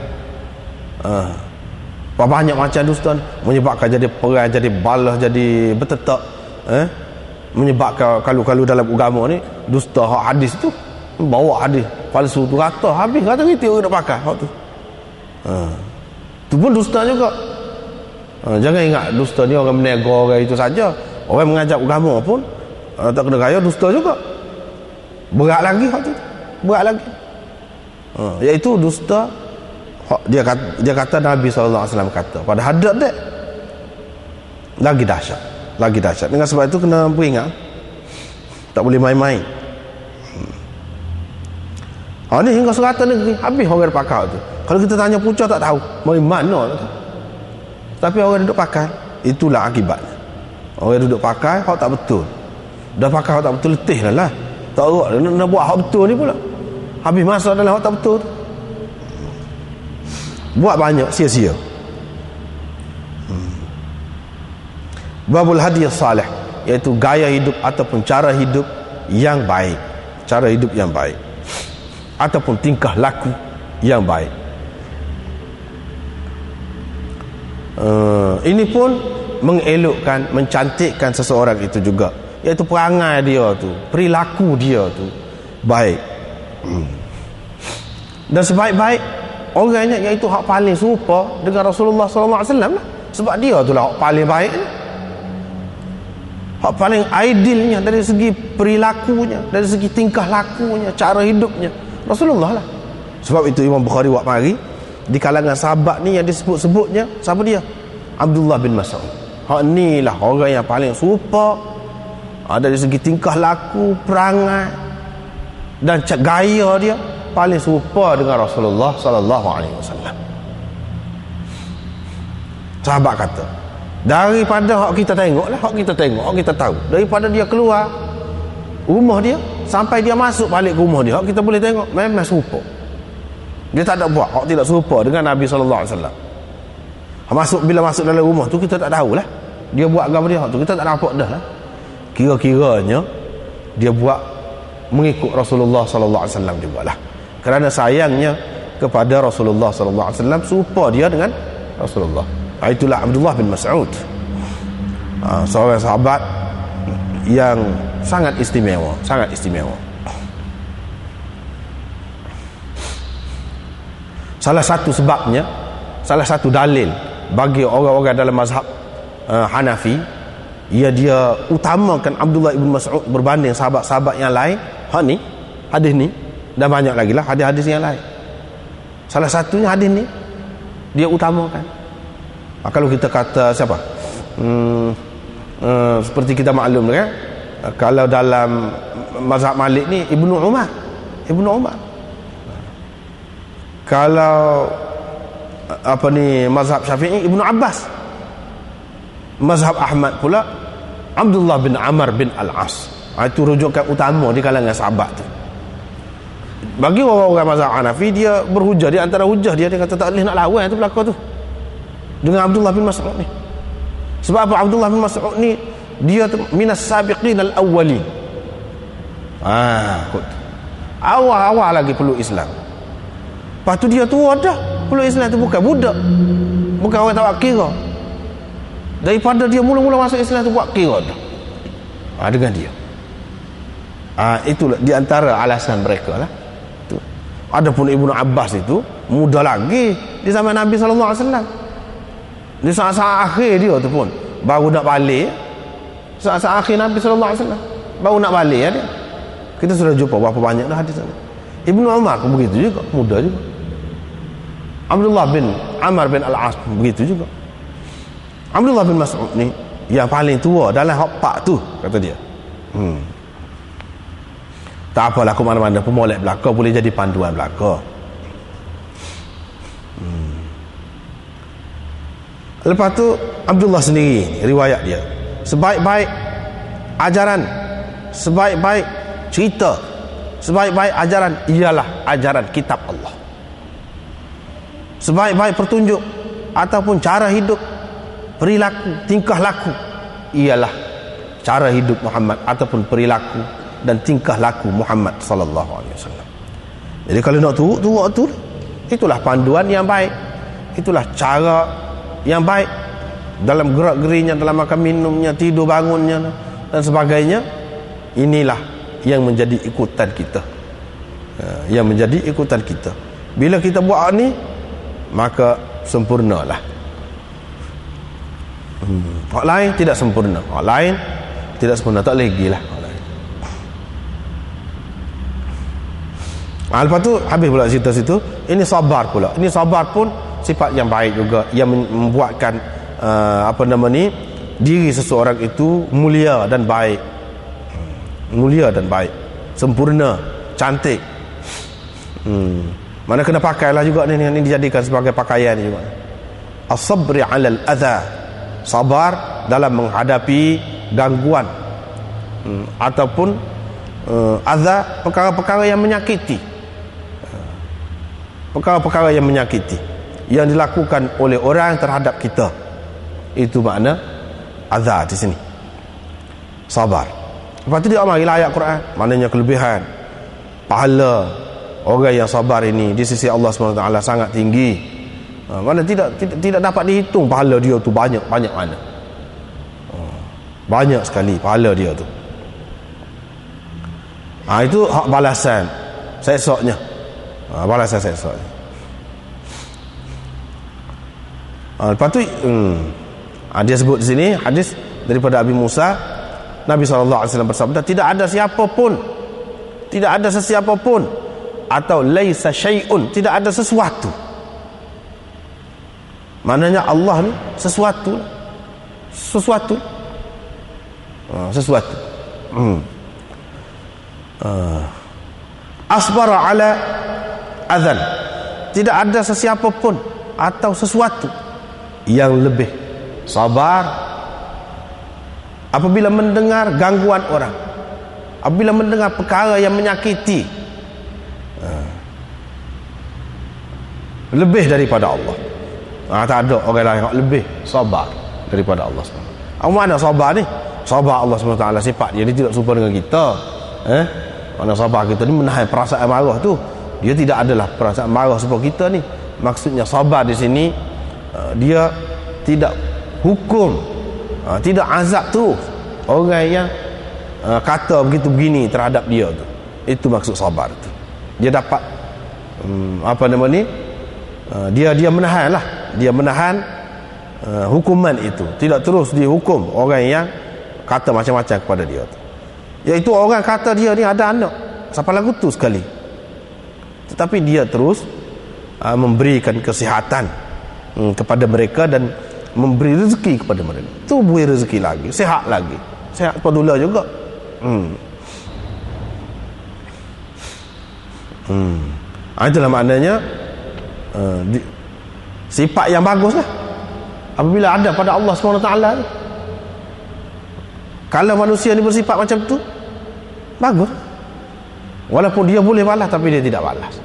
banyak macam dusta ni, menyebabkan jadi perang, jadi balas, jadi bertetak, menyebabkan kalau dalam agama ni dusta hak hadis tu, bawa hadis palsu tu rata habis, rata kita orang nak pakai hak tu. Tu pun dusta juga. Jangan ingat dusta ni orang berniaga orang itu saja. Orang mengajak agama pun tak kena gaya dusta juga. Berat lagi hak tu. Berat lagi. Iaitu dusta dia kata Nabi SAW kata pada hadap dia lagi dahsyat. Lagi dahsyat. Dengan sebab itu kena beringat. Tak boleh main-main. Ni hingga 100 negeri habis orang pakai tu. Kalau kita tanya pucah tak tahu mari mana tu. Tapi orang duduk pakai, itulah akibatnya. Orang duduk pakai hak tak betul. Dah pakai hak tak betul, letih lah. Tak nak buat hak betul ni pula. Habis masa dalam hak tak betul tu. Buat banyak sia-sia. Babul hadiyah salih, iaitu gaya hidup ataupun cara hidup yang baik. Cara hidup yang baik ataupun tingkah laku yang baik. Ini pun mengelokkan, mencantikkan seseorang itu juga, iaitu perangai dia tu, perilaku dia tu baik. Dan sebaik-baik orangnya iaitu hak paling serupa dengan Rasulullah SAW lah. Sebab dia tu lah hak paling baik, hak paling idealnya dari segi perilakunya, dari segi tingkah lakunya, cara hidupnya, Rasulullah lah. Sebab itu Imam Bukhari buat mari di kalangan sahabat ni yang disebut-sebutnya, siapa dia? Abdullah bin Mas'ud. Hak ni lah orang yang paling serupa dari segi tingkah laku, perangai dan gaya dia paling serupa dengan Rasulullah SAW. Sahabat kata, daripada hak kita tengok lah, hak kita tahu, daripada dia keluar rumah dia sampai dia masuk balik ke rumah dia, hak kita boleh tengok memang serupa. Dia tak ada buat hak tidak serupa dengan Nabi SAW. Bila masuk dalam rumah tu kita tak tahulah dia buat agama dia, hak tu kita tak nampak dah lah. Kira-kiranya dia buat mengikut Rasulullah SAW jugalah. Kerana sayangnya kepada Rasulullah SAW, serupa dia dengan Rasulullah. Itulah Abdullah bin Mas'ud, seorang sahabat yang sangat istimewa, sangat istimewa. Salah satu sebabnya, salah satu dalil bagi orang-orang dalam mazhab Hanafi, dia utamakan Abdullah bin Mas'ud berbanding sahabat-sahabat yang lain. Ni hadis ni dan banyak lagi lah hadis-hadis yang lain. Salah satunya hadis ni dia utamakan. Kalau kita kata siapa? Seperti kita maklum kan, kalau dalam mazhab Malik ni Ibnu Umar. Kalau mazhab Syafi'i Ibnu Abbas. Mazhab Ahmad pula Abdullah bin Amr bin Al-As. Itu rujukan utama di kalangan sahabat tu. Bagi orang-orang mazhab Hanafi, dia berhujah, di antara hujah dia kata tak boleh nak lawan tu belaka tu dengan Abdullah bin Mas'ud ni. Sebab apa? Abdullah bin Mas'ud ni dia minas sabiqin al-awwalin. Awal-awal lagi peluk Islam. Lepas tu dia tua dah peluk Islam tu, bukan budak, bukan orang tak kira. Daripada dia mula-mula masuk Islam tu buat kira dah. Dengan dia. Itulah di antara alasan mereka lah. Tu. Adapun Ibnu Abbas itu muda lagi di zaman Nabi SAW. Di saat-saat akhir dia tu pun baru nak balik. Saat-saat akhir Nabi SAW baru nak balik ya dia. Kita sudah jumpa berapa banyak dah hadis sana. Ibnu Umar pun begitu juga, muda juga. Abdullah bin Amr bin Al-As pun begitu juga. Abdullah bin Mas'ud ni yang paling tua dalam hak pak tu, kata dia. Tak apalah, ke mana-mana pemolek belaka boleh jadi panduan belaka. Lepas tu Abdullah sendiri, riwayat dia, sebaik-baik ajaran, sebaik-baik cerita, sebaik-baik ajaran ialah ajaran kitab Allah. Sebaik-baik pertunjuk ataupun cara hidup, perilaku, tingkah laku ialah cara hidup Muhammad ataupun perilaku dan tingkah laku Muhammad sallallahu alaihi wasallam. Jadi kalau nak turut tu, itulah panduan yang baik, itulah cara yang baik dalam gerak-gerinya, dalam makan minumnya, tidur bangunnya dan sebagainya. Inilah yang menjadi ikutan kita, yang menjadi ikutan kita. Bila kita buat ni, maka sempurnalah. Hak lain tidak sempurna. Hak lain tidak sempurna, tak lagi lah. Lepas tu habis pula cerita situ. Ini sabar pula. Ini sabar pun sifat yang baik juga, yang membuatkan diri seseorang itu mulia dan baik. Mulia dan baik, sempurna, cantik. Mana kena pakailah juga ni dijadikan sebagai pakaian juga. As-sabri 'alal adha. Sabar dalam menghadapi gangguan ataupun adha, perkara-perkara yang menyakiti. Perkara-perkara yang menyakiti yang dilakukan oleh orang terhadap kita. Itu makna adha di sini. Sabar. Lepas tu dia marilah ayat Quran, maknanya kelebihan pahala orang yang sabar ini di sisi Allah SWT sangat tinggi. Mana tidak dapat dihitung pahala dia tu banyak mana. Banyak sekali pahala dia tu. Itu hak balasan esoknya. Balasan esoknya. Lepas tu dia sebut di sini hadis daripada Abi Musa, Nabi SAW bersabda, tidak ada sesiapa pun atau laisa syai'un, tidak ada sesuatu. Maknanya Allah ni sesuatu. Asbara ala adhan, tidak ada sesiapa pun atau sesuatu yang lebih sabar apabila mendengar gangguan orang, apabila mendengar perkara yang menyakiti, lebih daripada Allah. Tak ada orang lain yang lebih sabar daripada Allah SWT. Apa makna sabar ni? Sabar Allah SWT sifat dia tidak serupa dengan kita. Mana sabar kita ni menahan perasaan marah tu. Dia tidak adalah perasaan marah seperti kita ni. Maksudnya sabar di sini dia tidak hukum, tidak azab tu orang yang kata begitu begini terhadap dia tu. Itu maksud sabar tu. Dia dapat dia menahan lah. Dia menahan hukuman itu, tidak terus dihukum orang yang kata macam-macam kepada dia tu. Iaitu orang kata dia ni ada anak sampai lagu tu sekali, tetapi dia terus memberikan kesihatan kepada mereka dan memberi rezeki kepada mereka. Tu beri rezeki lagi, sihat lagi, sihat padula juga. Itulah maknanya sifat yang bagus lah apabila ada pada Allah SWT. Kalau manusia ni bersifat macam tu, bagus. Walaupun dia boleh balas, tapi dia tidak balas.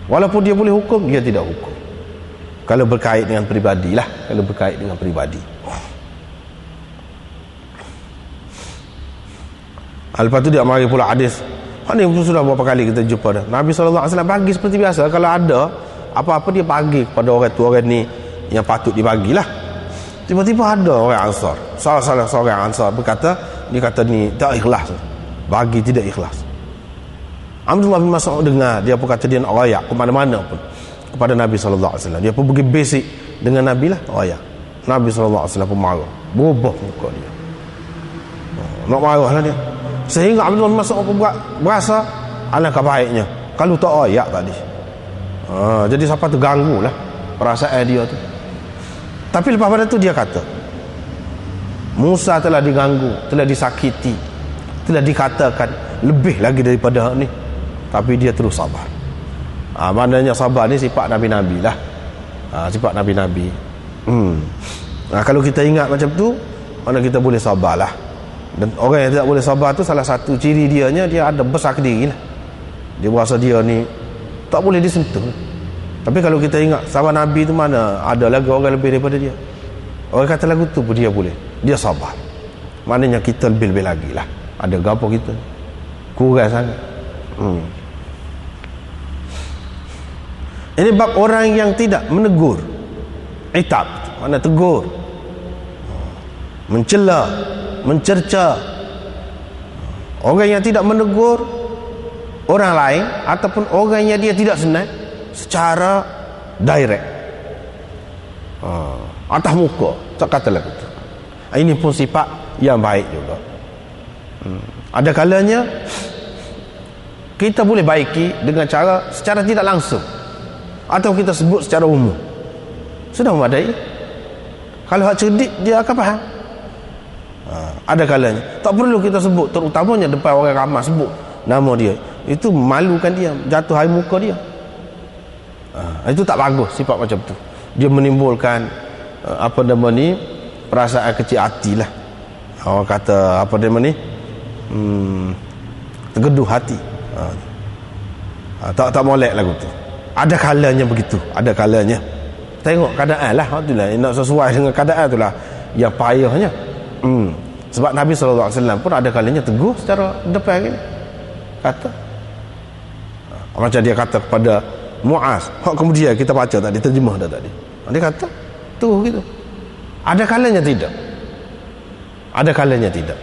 Walaupun dia boleh hukum, dia tidak hukum. Kalau berkait dengan peribadi lah. Kalau berkait dengan peribadi. Lepas tu dia mari pula hadis. Ini sudah berapa kali kita jumpa dah. Nabi SAW bagi seperti biasa. Kalau ada apa-apa dia bagi kepada orang tu, orang ni yang patut dibagilah. Tiba-tiba ada orang Ansar, salah seorang Ansar berkata, dia kata ni tak ikhlas, bagi tidak ikhlas. Abdullah bin Mas'ud dengar, dia pun kata dia nak rayak ke mana-mana pun kepada Nabi SAW. Dia pun pergi basic dengan Nabi lah, rayak. Nabi SAW pun marah, berubah muka dia, nak marah lah dia. Sehingga Abdullah bin Mas'ud pun berasa alangkah baiknya kalau tak rayak tadi. Jadi siapa terganggu lah perasaan dia tu. Tapi lepas pada tu dia kata, Musa telah diganggu, telah disakiti, telah dikatakan lebih lagi daripada ni, tapi dia terus sabar. Maknanya sabar ni sifat Nabi-Nabi lah. Sifat Nabi-Nabi. Kalau kita ingat macam tu, mana kita boleh sabar lah. Dan orang yang tidak boleh sabar tu, salah satu ciri dianya, dia ada besar diri lah. Dia berasa dia ni tak boleh disentuh. Tapi kalau kita ingat sahabat Nabi tu, mana ada lagi orang lebih daripada dia. Orang kata lagu tu pun dia boleh, dia sabar. Maknanya kita lebih-lebih lagi lah. Ada gapo kita kurang sangat. Ini bab orang yang tidak menegur, itab, mana tegur, mencela, mencerca. Orang yang tidak menegur orang lain ataupun orang yang dia tidak senang secara direct, atas muka, tak kata lagu tu. Ini pun sifat yang baik juga. Ada kalanya kita boleh baiki dengan cara secara tidak langsung, atau kita sebut secara umum, sudah memadai. Kalau hak cerdik dia akan faham. Ada kalanya tak perlu kita sebut, terutamanya depan orang ramai sebut nama dia, itu malukan dia, jatuh air muka dia. Itu tak bagus sifat macam tu. Dia menimbulkan perasaan kecil hati lah. Orang kata tergeduh hati. Tak molek lagu tu. Ada kalanya begitu, ada kalanya. Tengok keadaan lah, itulah nak sesuai dengan keadaan itulah yang payahnya. Sebab Nabi SAW pun ada kalanya teguh secara depan gini. Kata macam dia kata kepada Muaz, kemudian kita baca tadi, terjemah dah tadi. Dia kata tu gitu. Ada kalanya tidak. Ada kalanya tidak.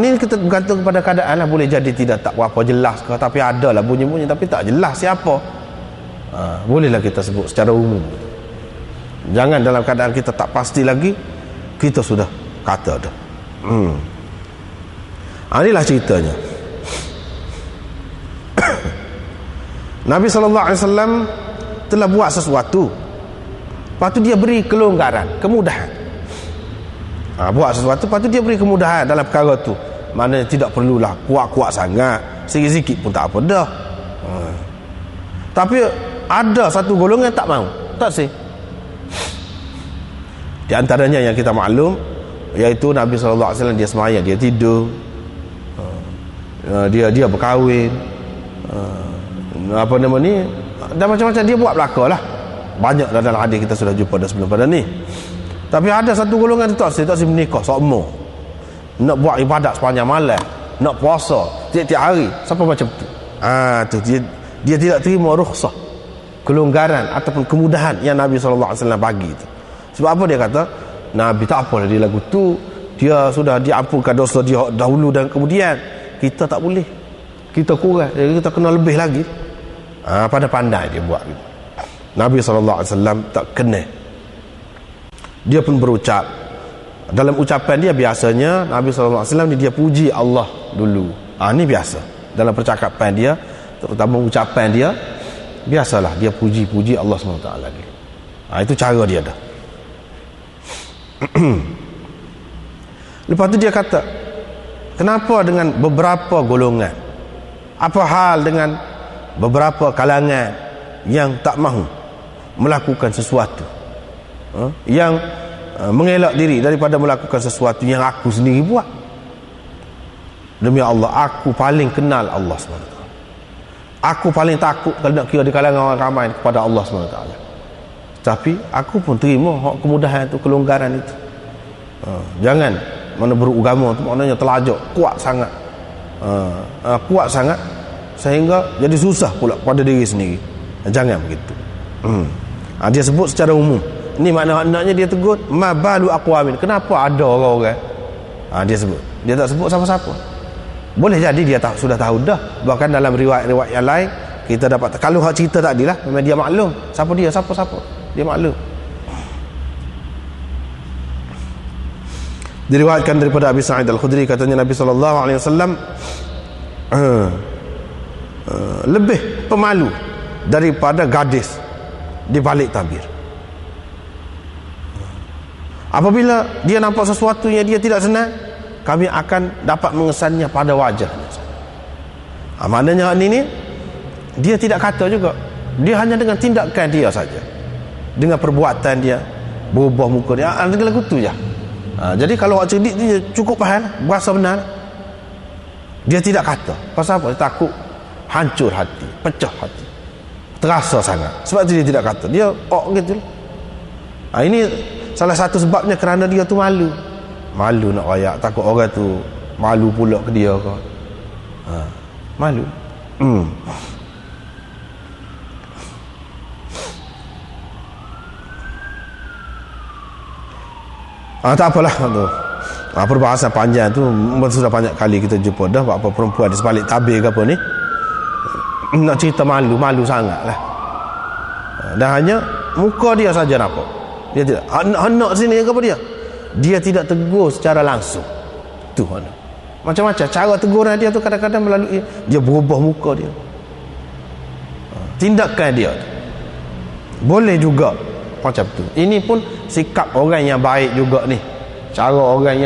Ni kita bergantung kepada keadaan lah. Boleh jadi tidak tak berapa jelas ke, tapi ada lah bunyi-bunyi tapi tak jelas siapa. Bolehlah kita sebut secara umum. Jangan dalam keadaan kita tak pasti lagi kita sudah kata dah. Inilah ceritanya. Nabi SAW telah buat sesuatu, lepas tu dia beri kelonggaran, kemudahan. Buat sesuatu, lepas tu dia beri kemudahan dalam perkara tu. Maknanya tidak perlulah kuat-kuat sangat, sikit-sikit pun tak apa dah. Tapi ada satu golongan tak mau, tak sih. Di antaranya yang kita maklum, iaitu Nabi SAW dia semayang, dia tidur, dia berkahwin, dan macam-macam dia buat belaka lah. Banyak dalam hadis kita sudah jumpa dah sebelum pada ni. Tapi ada satu golongan tu tak sih menikah sokmo, nak buat ibadat sepanjang malam, nak puasa tiap-tiap hari, siapa macam tu. Tu dia tidak terima rukhsah, kelonggaran ataupun kemudahan yang Nabi SAW bagi tu. Sebab apa dia kata? Nabi tak apalah dia lagu tu, dia sudah diampunkan dosa dia dahulu dan kemudian. Kita tak boleh, kita kurang, kita kena lebih lagi. Pada pandai dia buat gitu. Nabi SAW tak kena. Dia pun berucap, dalam ucapan dia biasanya Nabi SAW ni dia puji Allah dulu. Ni biasa dalam percakapan dia, terutama ucapan dia, biasalah dia puji Allah SWT lagi. Itu cara dia dah. Lepas tu dia kata, kenapa dengan beberapa golongan? Apa hal dengan beberapa kalangan yang tak mahu melakukan sesuatu, yang mengelak diri daripada melakukan sesuatu yang aku sendiri buat? Demi Allah, aku paling kenal Allah SWT. Aku paling takut kalau nak kira di kalangan orang ramai kepada Allah SWT. Tapi aku pun terima hak kemudahan itu, kelonggaran itu. Jangan mana beragama tu maknanya telajak kuat sangat, kuat sangat sehingga jadi susah pula pada diri sendiri. Jangan begitu. Dia sebut secara umum. Ini maknanya dia tegur ma balu aqwamin, kenapa ada orang-orang. Dia sebut, dia tak sebut siapa-siapa. Boleh jadi dia sudah tahu dah. Bahkan dalam riwayat-riwayat yang lain kita dapat, kalau hak cerita tadi lah, memang dia maklum siapa dia, siapa-siapa dia maklum. Diriwayatkan daripada Abi Sa'id Al-Khudri, katanya Nabi SAW lebih pemalu daripada gadis di balik tabir. Apabila dia nampak sesuatu yang dia tidak senang, kami akan dapat mengesannya pada wajahnya. Maknanya ini dia tidak kata juga, dia hanya dengan tindakan dia saja, dengan perbuatan dia, berubah muka dia, dengan lagu tu je. Jadi kalau orang cerdik dia cukup faham, berasa benar. Dia tidak kata. Pasal apa? Dia takut hancur hati, pecah hati, terasa sangat. Sebab itu dia tidak kata. Dia gitu. Ini salah satu sebabnya kerana dia tu malu. Malu nak rayak, takut orang tu malu pula ke dia ke. Malu. Tak apalah tu. Perbahasan panjang tu sudah banyak kali kita jumpa dah. Apa perempuan di sebalik tabir ke apa ni, nak cerita malu sangat lah. Dan hanya muka dia saja nampak, Dia tidak. Anak sini apa dia? Dia tidak tegur secara langsung. Tu anak. Macam-macam cara teguran dia tu kadang-kadang melalui dia berubah muka dia. Tindakan dia tu. Boleh juga macam tu. Ini pun sikap orang yang baik juga ni. Cara orang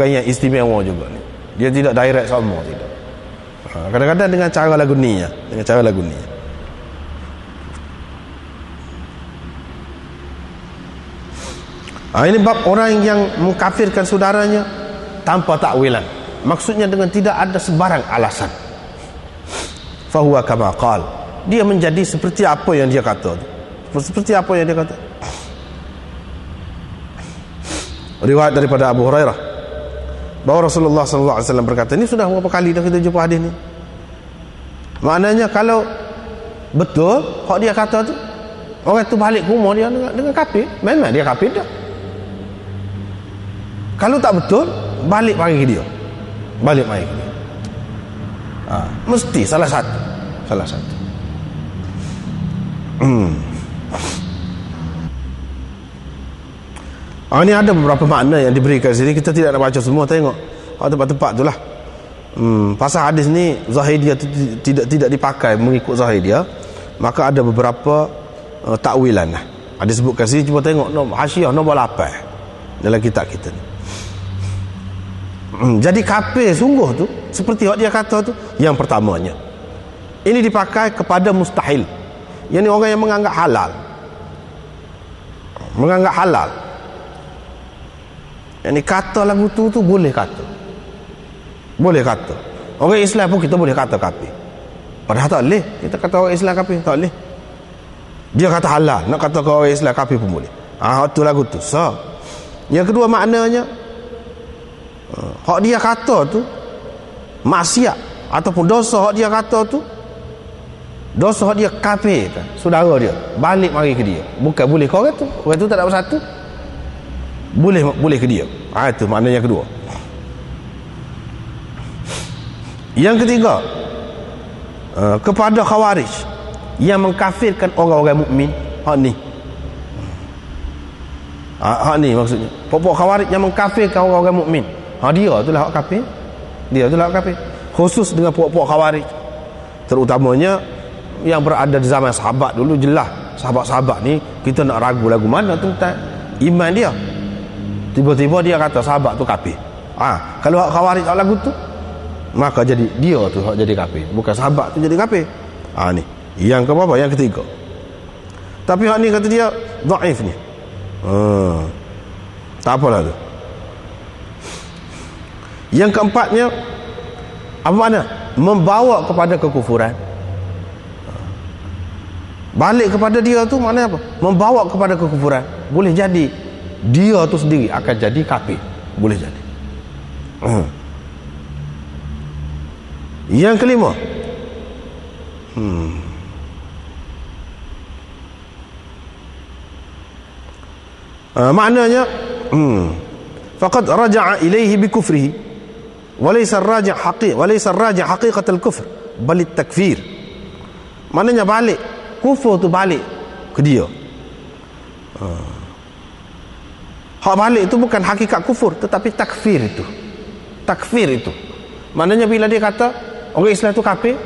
yang istimewa juga ni. Dia tidak direct sama, tidak. Kadang-kadang dengan cara lagu ni ya. Dengan cara lagu ni. Ini bab orang yang mengkafirkan saudaranya tanpa takwilan. Maksudnya dengan tidak ada sebarang alasan. Fahuwa kama qal. Dia menjadi seperti apa yang dia kata. Seperti apa yang dia kata. Riwayat daripada Abu Hurairah bahawa Rasulullah SAW berkata, ini sudah berapa kali dah kita jumpa hadis ni. Maknanya kalau betul hak dia kata tu, orang tu balik ke rumah dia dengan kafir, memang dia kafir dah. Kalau tak betul, balik mari ke dia. Balik mari ke dia. Mesti salah satu. Ini ada beberapa makna yang diberikan sini. Kita tidak nak baca semua. Tengok tempat-tempat tu lah. Pasal hadis ni zahir dia tidak dipakai mengikut zahir dia, maka ada beberapa takwilan lah. Ada sebutkan sini. Cuba tengok hasyiah nombor 8 dalam kitab kita ni. Jadi kafir sungguh tu seperti yang dia kata tu. Yang pertamanya, ini dipakai kepada mustahil. Yang ni orang yang menganggap halal. Yang ni kata lagu tu boleh kata. Orang Islam pun kita boleh kata kafir. Padahal tak boleh. Kita kata orang Islam kafir, tak boleh. Dia kata halal, nak kata ke orang Islam kafir pun boleh. Tu lagu tu. So, yang kedua maknanya, hak dia kata tu maksiat ataupun dosa hak dia kata tu, dosa hak dia kafir kan saudara dia, balik mari ke dia. Bukan boleh ke orang tu tak ada bersatu, boleh ke dia. Itu makna yang kedua. Yang ketiga, kepada khawarij yang mengkafirkan orang-orang mukmin. Hak ni maksudnya pokok khawarij yang mengkafirkan orang-orang mukmin. Dia itulah hak kafir. Khusus dengan pokok khawarij, terutamanya yang berada di zaman sahabat dulu. Jelas sahabat-sahabat ni kita nak ragu lagu mana tentang iman dia. Tiba-tiba dia kata sahabat tu kafir. Kalau hak khawarij hak lagu tu, maka jadi dia tu hak jadi kafir, bukan sahabat tu jadi kafir. Ni yang ke berapa? Yang ketiga. Tapi hak ni kata dia dhaif ni. Tak apalah tu. Yang keempatnya, apa makna? Membawa kepada kekufuran. Balik kepada dia tu maknanya apa? Membawa kepada kekufuran. Boleh jadi dia tu sendiri akan jadi kafir. Boleh jadi. Yang kelima, maknanya faqad raja'a ilaihi bi kufrihi wa laysa ar-raji' haqiqat al-kufr bal at-takfir. Maknanya balik kufur tu balik ke dia. Hak balik itu bukan hakikat kufur, tetapi takfir itu. Maknanya bila dia kata orang Islam tu kafir,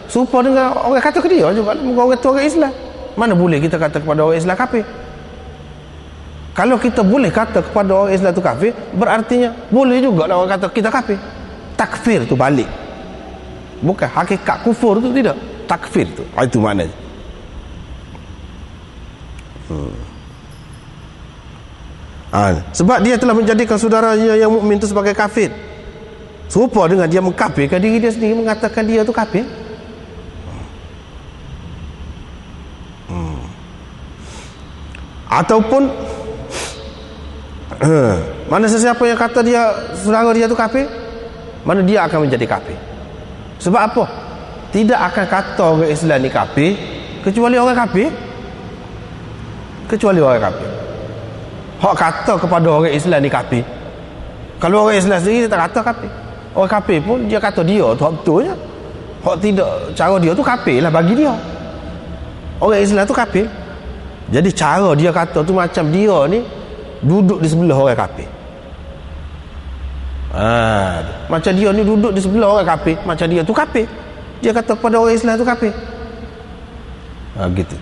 serupa dengan orang kata ke dia juga, orang tu orang Islam. Mana boleh kita kata kepada orang Islam kafir? Kalau kita boleh kata kepada orang Islam tu kafir, berartinya boleh juga lah orang kata kita kafir. Takfir tu balik, bukan hakikat kufur tu, tidak. Takfir tu, itu maknanya. Sebab dia telah menjadikan saudaranya yang mukmin itu sebagai kafir, serupa dengan dia mengkafirkan diri dia sendiri, mengatakan dia tu kafir. Ataupun mana sesiapa yang kata dia saudara dia tu kafir, mana dia akan menjadi kafir. Sebab apa? Tidak akan kata orang Islam ni kafir kecuali orang kafir. Hak kata kepada orang Islam ni kafir. Kalau orang Islam sendiri dia tak kata kafir. Orang kafir pun dia kata dia tu hak betulnya. Hak tidak, cara dia tu kafir lah bagi dia. Orang Islam tu kafir. Jadi cara dia kata tu macam dia ni duduk di sebelah orang kafir. Macam dia ni duduk di sebelah orang kafir, macam dia tu kafir. Dia kata kepada orang Islam tu kafir. Gitu.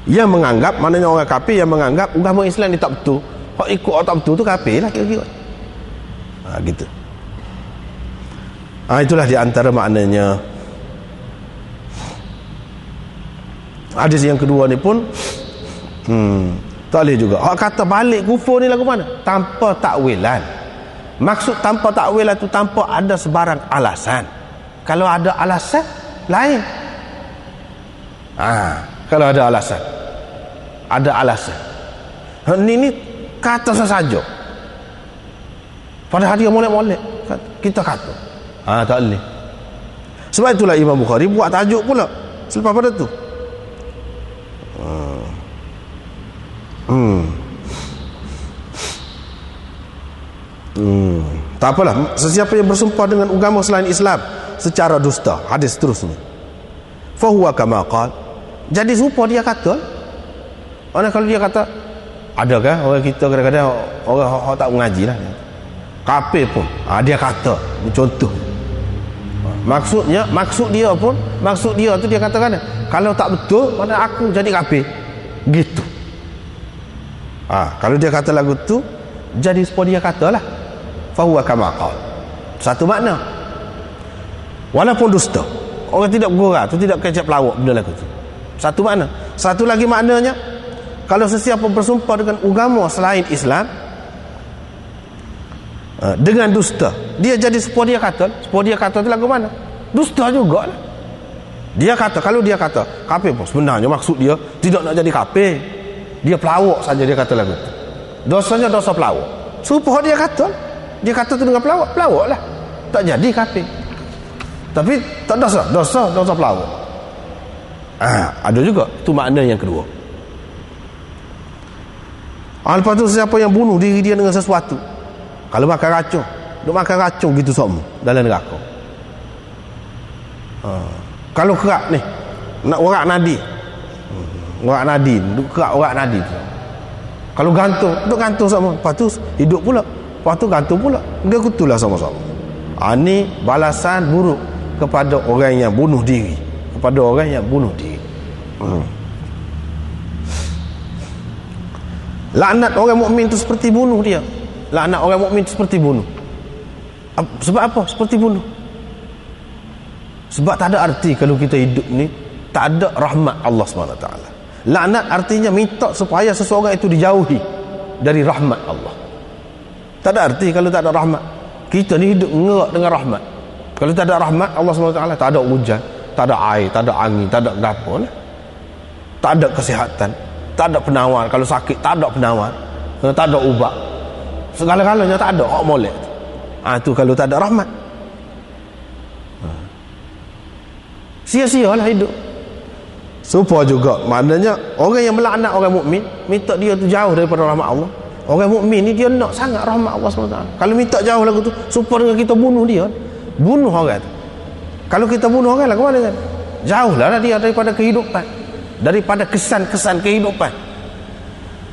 Yang menganggap, maknanya orang kafir yang menganggap agama Islam ni tak betul. Hak ikut orang tak betul tu kafir lah kira-kira. Gitu. Itulah di antara maknanya. Hadis yang kedua ni pun tak boleh juga. Hak kata balik kufur ni lagu mana? Tanpa takwilan. Maksud tanpa takwilan tu tanpa ada sebarang alasan. Kalau ada alasan lain. Kalau ada alasan. Ada alasan. Ini kata sahaja. Padahal dia molek-molek. Kita kata. Tak boleh. Sebab itulah Imam Bukhari buat tajuk pula selepas pada tu. Tak apalah, sesiapa yang bersumpah dengan agama selain Islam secara dusta, hadis seterusnya, fahuwa kama qal, jadi sumpah dia kata. Orang kalau dia kata, adakah orang kita kadang-kadang orang tak mengaji lah, kafir pun dia kata, contoh, maksud dia tu dia katakan, kalau tak betul mana aku jadi kafir gitu. Kalau dia kata lagu tu, jadi supaya dia katalah fahuwa kama qal, satu makna. Walaupun dusta, orang tidak bergurau tu, tidak kecap lawak benda lagu tu, satu makna. Satu lagi maknanya, kalau sesiapa bersumpah dengan agama selain Islam dengan dusta, dia jadi supaya dia kata tu lagu mana? Dusta juga lah. Dia kata, kalau dia kata kafir pun sebenarnya maksud dia tidak nak jadi kafir, dia pelawak saja, dia kata lagu tu. Dosanya dosa pelawak. Supaya dia kata tu dengan pelawak lah. Tak jadi kafir. Tapi tak dosa pelawak. Ada juga tu makna yang kedua. Lepas tu siapa yang bunuh diri dia dengan sesuatu, kalau makan racun gitu semua dalam neraka. Kalau kerak ni nak urat nadi, duk kerak urat nadi tu. Kalau gantung sama, lepas tu hidup pula, lepas tu gantung pula, dia kutulah sama-sama. Ini balasan buruk kepada orang yang bunuh diri, Laknat orang mukmin tu seperti bunuh dia. Sebab apa? Seperti bunuh. Sebab tak ada arti kalau kita hidup ni tak ada rahmat Allah SWT. Laknat artinya minta supaya seseorang itu dijauhi dari rahmat Allah. Tak ada arti kalau tak ada rahmat. Kita ni hidup ngerak dengan rahmat. Kalau tak ada rahmat Allah SWT, tak ada hujan, tak ada air, tak ada angin, tak ada apa lah. Tak ada kesihatan, tak ada penawar. Kalau sakit tak ada penawar, tak ada ubat, segala-galanya tak ada. Molek tu kalau tak ada rahmat, sia-sialah hidup. Supaya juga maknanya orang yang melaknat orang mukmin, minta dia tu jauh daripada rahmat Allah. Orang mukmin ni dia nak sangat rahmat Allah SWT. Kalau minta jauh lagu tu, supaya dengan kita bunuh dia, bunuh orang tu. Kalau kita bunuh orang lah, ke mana kan? Jauhlah dia daripada kehidupan, daripada kesan-kesan kehidupan.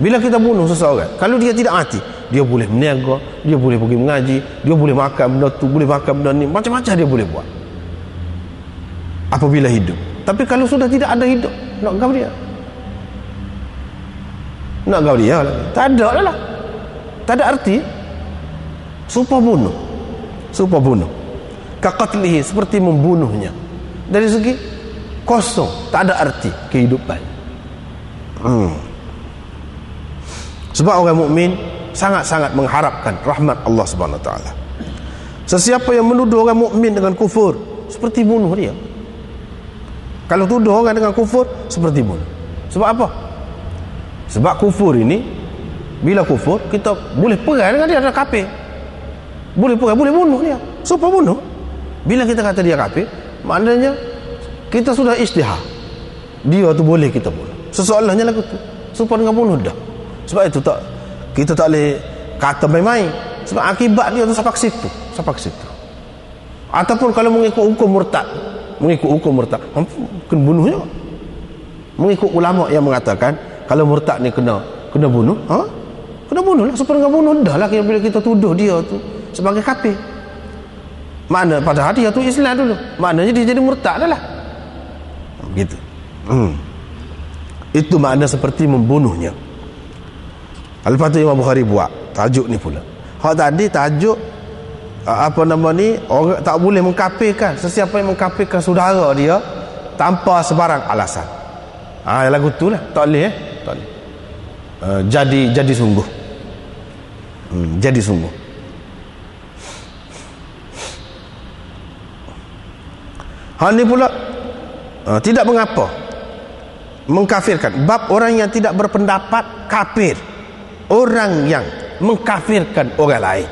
Bila kita bunuh seseorang, kalau dia tidak mati, dia boleh meniaga, dia boleh pergi mengaji, dia boleh makan benda tu, boleh makan benda ni, macam-macam dia boleh buat apabila hidup. Tapi kalau sudah tidak ada hidup, nak gau dia lah. Tak ada lah. Tak ada arti. Supaya bunuh. Kaqatlihi, seperti membunuhnya. Dari segi kosong, tak ada arti kehidupan. Sebab orang mukmin sangat-sangat mengharapkan rahmat Allah Subhanahu Wa Taala. Sesiapa yang menuduh orang mukmin dengan kufur, seperti bunuh dia. Kalau tuduh orang dengan kufur, seperti bunuh. Sebab apa? Sebab kufur ini, bila kufur, kita boleh perang dengan dia, ada kafir. Boleh perang, boleh bunuh dia. Supaya bunuh. Bila kita kata dia kafir, maknanya kita sudah isytihar. Dia tu boleh kita bunuh. Sesoalahnya lagu tu. Supaya dengan bunuh dah. Sebab itu kita tak boleh kata main-main. Sebab akibat dia tu sampai ke situ. Ataupun kalau mengikut hukum murtad, kena bunuh juga. Mengikut ulama yang mengatakan kalau murtad ni kena bunuh, kena bunuh lah. Supaya kena bunuh dah lah bila kita tuduh dia tu sebagai kafir. Makna padahal dia tu Islam dulu, maknanya dia jadi murtad dah lah. Begitu. Itu makna seperti membunuhnya. Lepas tu Imam Bukhari buat tajuk ni pula. Hak tadi tajuk orang tak boleh mengkafirkan sesiapa yang mengkafirkan saudara dia tanpa sebarang alasan. Lagu tu lah tak boleh tak boleh. Jadi sungguh. Jadi sungguh. Hal ni pula tidak mengapa mengkafirkan bab orang yang tidak berpendapat kafir, orang yang mengkafirkan orang lain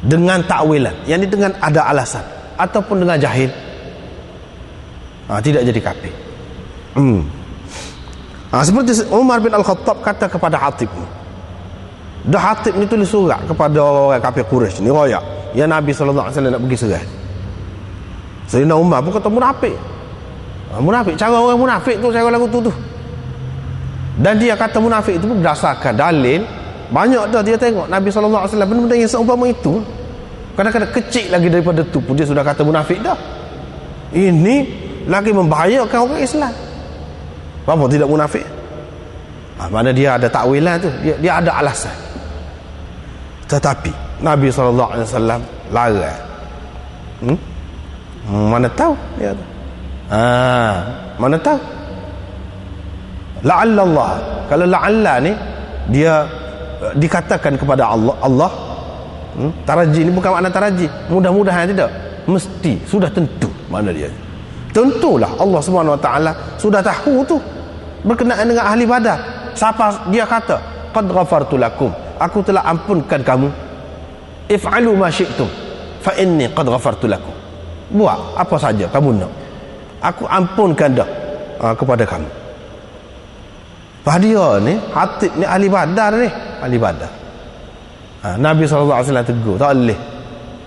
dengan takwilan, yakni dengan ada alasan ataupun dengan jahil, tidak jadi kafir. Seperti Umar bin Al-Khattab kata kepada Hatib ni. Dah Hatib ni tulis surat kepada orang kafir Quraisy ni, royak yang Nabi sallallahu alaihi wasallam nak pergi serang. Sayyidina Umar pun kata munafik. Munafik, cara orang munafik tu, cara lagu tu. Dan dia kata munafik itu pun berdasarkan dalil banyak dah dia tengok Nabi sallallahu alaihi wasallam benda-benda yang seumpama itu. Kadang-kadang kecil lagi daripada tu pun dia sudah kata munafik dah. Ini lagi membahayakan orang Islam. Apa tidak munafik? Mana dia ada takwilan tu, dia ada alasan. Tetapi Nabi sallallahu alaihi wasallam larang. Mana tahu dia tu. Mana tahu. La'allallah. Kalau la'alla ni dia dikatakan kepada Allah, taraji ni bukan makna taraji mudah-mudahan, tidak, mesti, sudah tentu. Mana dia tentulah Allah Subhanahu Wa Taala sudah tahu tu berkenaan dengan ahli Badar. Siapa dia kata qad ghafartu lakum, aku telah ampunkan kamu, if'alu ma syi'tum fa inni qad ghafartu lakum, buat apa saja kamu nak, aku ampunkan dah kepada kamu. Dia ni Hatib ni ahli Badar ni, ahli Badar. Nabi SAW tegur, tak boleh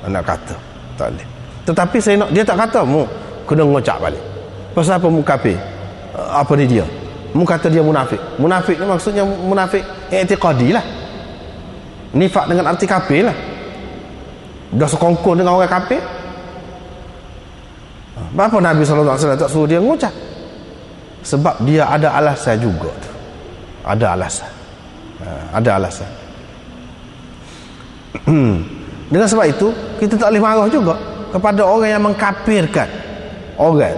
nak kata, tak boleh. Tetapi dia tak kata mu kena ngocak balik. Pasal apa mu kafir? Apa ni dia? Mu kata dia munafik. Munafik ni maksudnya munafik i'tiqadi lah. Nifak dengan arti kafir lah. Dah sekongkong dengan orang kafir. Kenapa Nabi SAW tak suruh dia ngocak? Sebab dia ada alasan juga tu. Ada alasan. Ada alasan. Dengan sebab itu kita tak boleh marah juga kepada orang yang mengkafirkan orang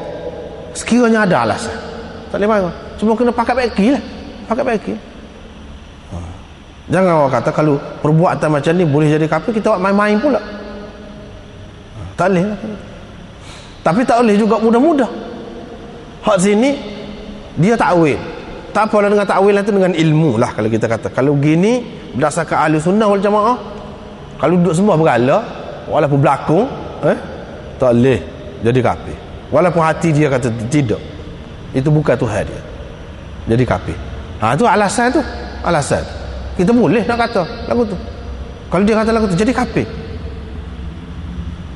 sekiranya ada alasan. Tak boleh marah. Cuma kena pakai baiki lah. Pakai baiki. Jangan orang kata kalau perbuatan macam ni boleh jadi kafir, kita buat main-main pula. Tak boleh lah. Tapi tak boleh juga mudah-mudah. Hak sini dia takwil. Tak apalah dengan takwilan itu, dengan ilmu lah kalau kita kata. Kalau gini berdasarkan ahli sunnah wal jamaah, kalau duduk semua berala walaupun berlakon tak boleh jadi kafir. Walaupun hati dia kata tidak, itu bukan Tuhan dia, jadi kafir. Itu alasan tu. Alasan kita boleh nak kata lagu tu. Kalau dia kata lagu tu jadi kafir.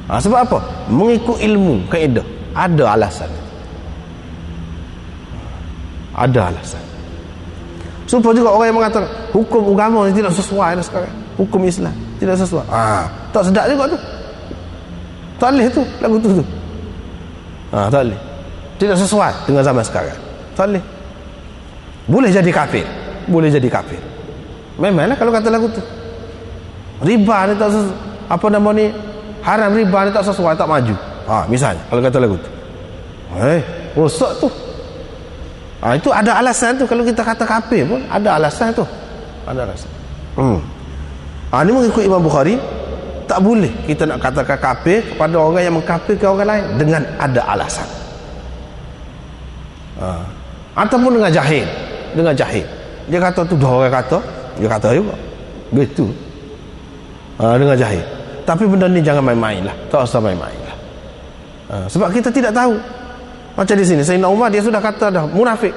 Sebab apa? Mengikut ilmu kaedah. Ada alasan. Ada alasan. Supaya juga orang yang mengatakan hukum agama ni tidak sesuai dah sekarang, hukum Islam tidak sesuai, tak sedap juga tu. Tak boleh tu lagu tu. Tak boleh, tidak sesuai dengan zaman sekarang. Tak boleh. Boleh jadi kafir, boleh jadi kafir. Memanglah kalau kata lagu tu riba ni tak sesuai, apa nama ni, haram riba ni tak sesuai, tak maju. Misalnya kalau kata lagu tu rosak tu. Itu ada alasan tu. Kalau kita kata kafir pun ada alasan tu. Ada alasan. Ini mengikut Imam Bukhari, tak boleh kita nak katakan kafir kepada orang yang mengkafirkan orang lain dengan ada alasan. Ataupun dengan jahil. Dengan jahil. Dia kata tu, dah orang kata, dia kata juga. Begitu. Dengan jahil. Tapi benda ni jangan main-main lah. Tak usah main-main lah. Sebab kita tidak tahu. Macam di sini Sayyidina Umar dia sudah kata dah munafik,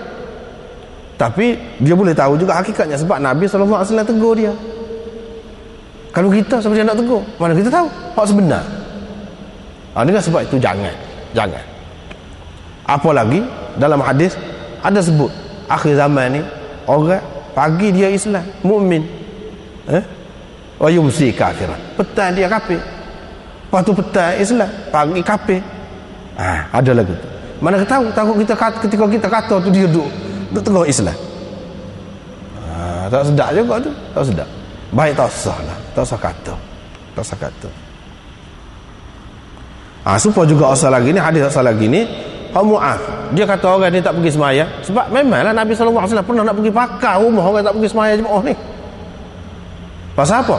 tapi dia boleh tahu juga hakikatnya sebab Nabi SAW tegur dia. Kalau kita siapa dia nak tegur, mana kita tahu hak sebenar. Dengan sebab itu jangan. Apalagi dalam hadis ada sebut akhir zaman ni orang pagi dia Islam mukmin, wa yumsi kafiran, petang dia kafir, lepas tu petang Islam, pagi kafir. Ada lagu tu. Mana kita tahu, takut kita ketika kita kata tu dia duduk tengah Islam. Tak sedap juga tu, tak sedap. Baik tak usah lah, tak usah kata, tak usah kata. Supaya juga asal lagi ni, hadis asal lagi ni, Mu'adh dia kata orang ni tak pergi sembahyang sebab memanglah Nabi SAW pernah nak pergi pakar rumah orang tak pergi sembahyang jemaah ni. Pasal apa?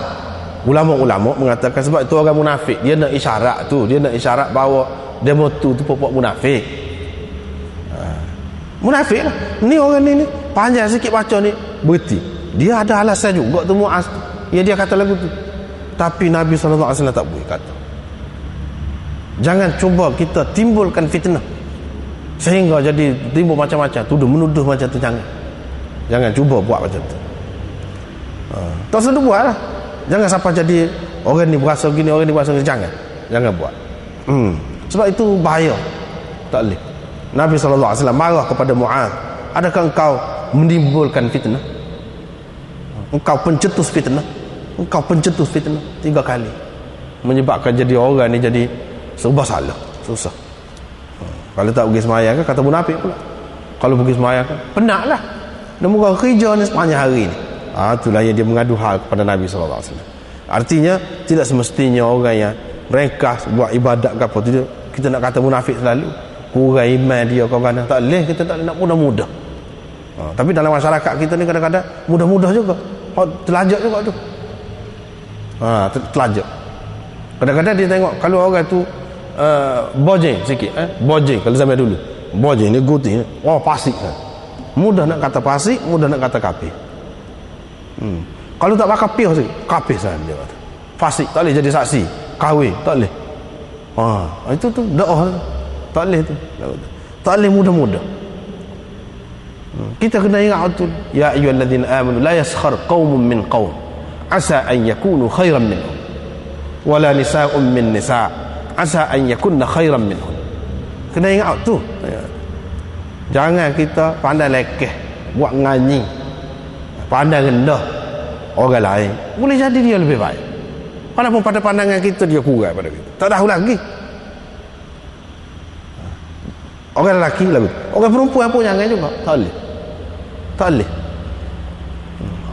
Ulama-ulama mengatakan sebab itu orang munafik, dia nak isyarat tu, dia nak isyarat bahawa demo tu pokok munafik. Munafik lah ni orang ni panjang sikit baca ni berhenti, dia ada alasan juga tu Mu'adh tu. Dia kata lagu tu, tapi Nabi SAW tak boleh kata. Jangan cuba kita timbulkan fitnah sehingga jadi timbul macam-macam tuduh menuduh macam tu. Jangan cuba buat macam tu. Tak usah buat lah. Jangan sampai jadi orang ni berasa gini, orang ni berasa gini. Jangan buat. Sebab itu bahaya. Tak boleh. Nabi SAW marah kepada Mu'adh, adakah engkau menimbulkan fitnah? Engkau pencetus fitnah. Engkau pencetus fitnah 3 kali, menyebabkan jadi orang ni jadi serba salah, susah. Kalau tak pergi semayang kan kata munafik pula. Kalau pergi semayang kan penatlah, dia murah kerja ni sepanjang hari ni. Itulah yang dia mengadu hal kepada Nabi SAW. Artinya tidak semestinya orang yang ringkas buat ibadat ke apa tu kita nak kata munafik selalu. Kurang iman dia kadang-kadang, tak boleh, kita tak boleh nak mudah-mudah. Tapi dalam masyarakat kita ni kadang-kadang mudah-mudah juga, telajak juga tu. Telajak. Kadang-kadang dia tengok kalau orang tu bojeng sikit, bojeng kalau zaman dulu, bojeng ni guti, pasik kan. Mudah nak kata pasik, mudah nak kata kafir. Kalau tak pakai pih sikit, kafir saja dia kata. Fasik tak boleh jadi saksi, kahwin tak boleh. Itu tu dakwah tu. Tak boleh tu. Tak boleh mudah-mudah. Kita kena ingat betul. Ya ayyuhallazina amanu la yaskhar qaumun min qaum asa an yakunu khairan minhum wala nisa'un min nisa' asa an yakunna khairan minhum. Kena ingat tu. Jangan kita pandai lekeh buat nganyi, pandai rendah orang lain, boleh jadi dia lebih baik. Walaupun pada pandangan kita dia kurang pada kita, tak tahu lagi. Orang lelaki lagu, orang perempuan pun jangan juga, tak boleh, tak boleh.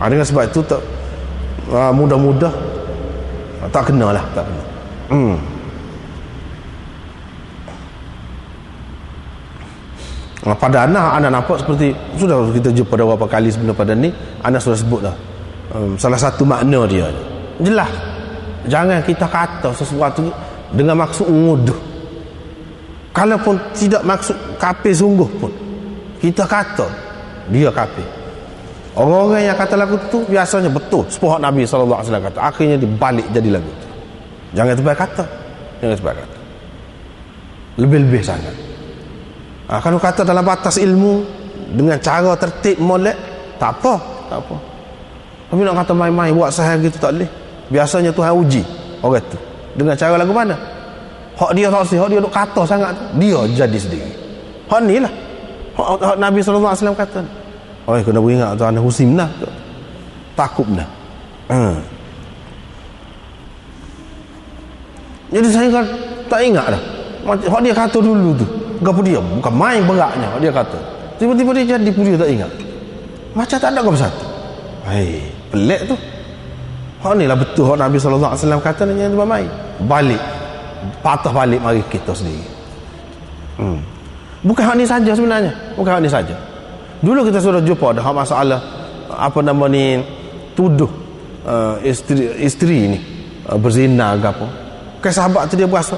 Dengan sebab itu tak mudah-mudah tak kena lah, tak kena. Pada anak nampak seperti sudah kita jumpa beberapa kali sebelum pada ni, anak sudah sebut dah salah satu makna dia jelas. Jangan kita kata sesuatu dengan maksud menguduh. Kalaupun tidak maksud kafir sungguh pun, kita kata dia kafir. Orang-orang yang kata lagu tu biasanya betul sepuhak Nabi SAW kata, akhirnya dibalik jadi lagu tu. Jangan terbaik kata, jangan terbaik kata, lebih-lebih sangat. Kalau kata dalam batas ilmu dengan cara tertib molek, tak apa, tak apa. Tapi nak kata main-main buat sahih gitu tak boleh. Biasanya Tuhan uji orang tu dengan cara lagu mana. Hak dia tak sih, hak dia duk kata sangat tu, dia jadi sendiri. Hak ni lah hak Nabi SAW kata. Kena beringat tu anak husim nah, takut nah. Jadi saya kan tak ingat dah hak dia kata dulu tu. Bukan main beratnya hak dia kata. Tiba-tiba dia jadi pun dia tak ingat. Macam tak ada kau bersatu. Pelik tu. Hak ni lah betul hak Nabi SAW kata ni jangan main. Balik, patah balik mari kita sendiri. Bukan hak ni saja sebenarnya, bukan hak ni saja. Dulu kita sudah jumpa dah masalah apa nama ni, tuduh isteri ni berzina ke apa. Sahabat tu dia berasa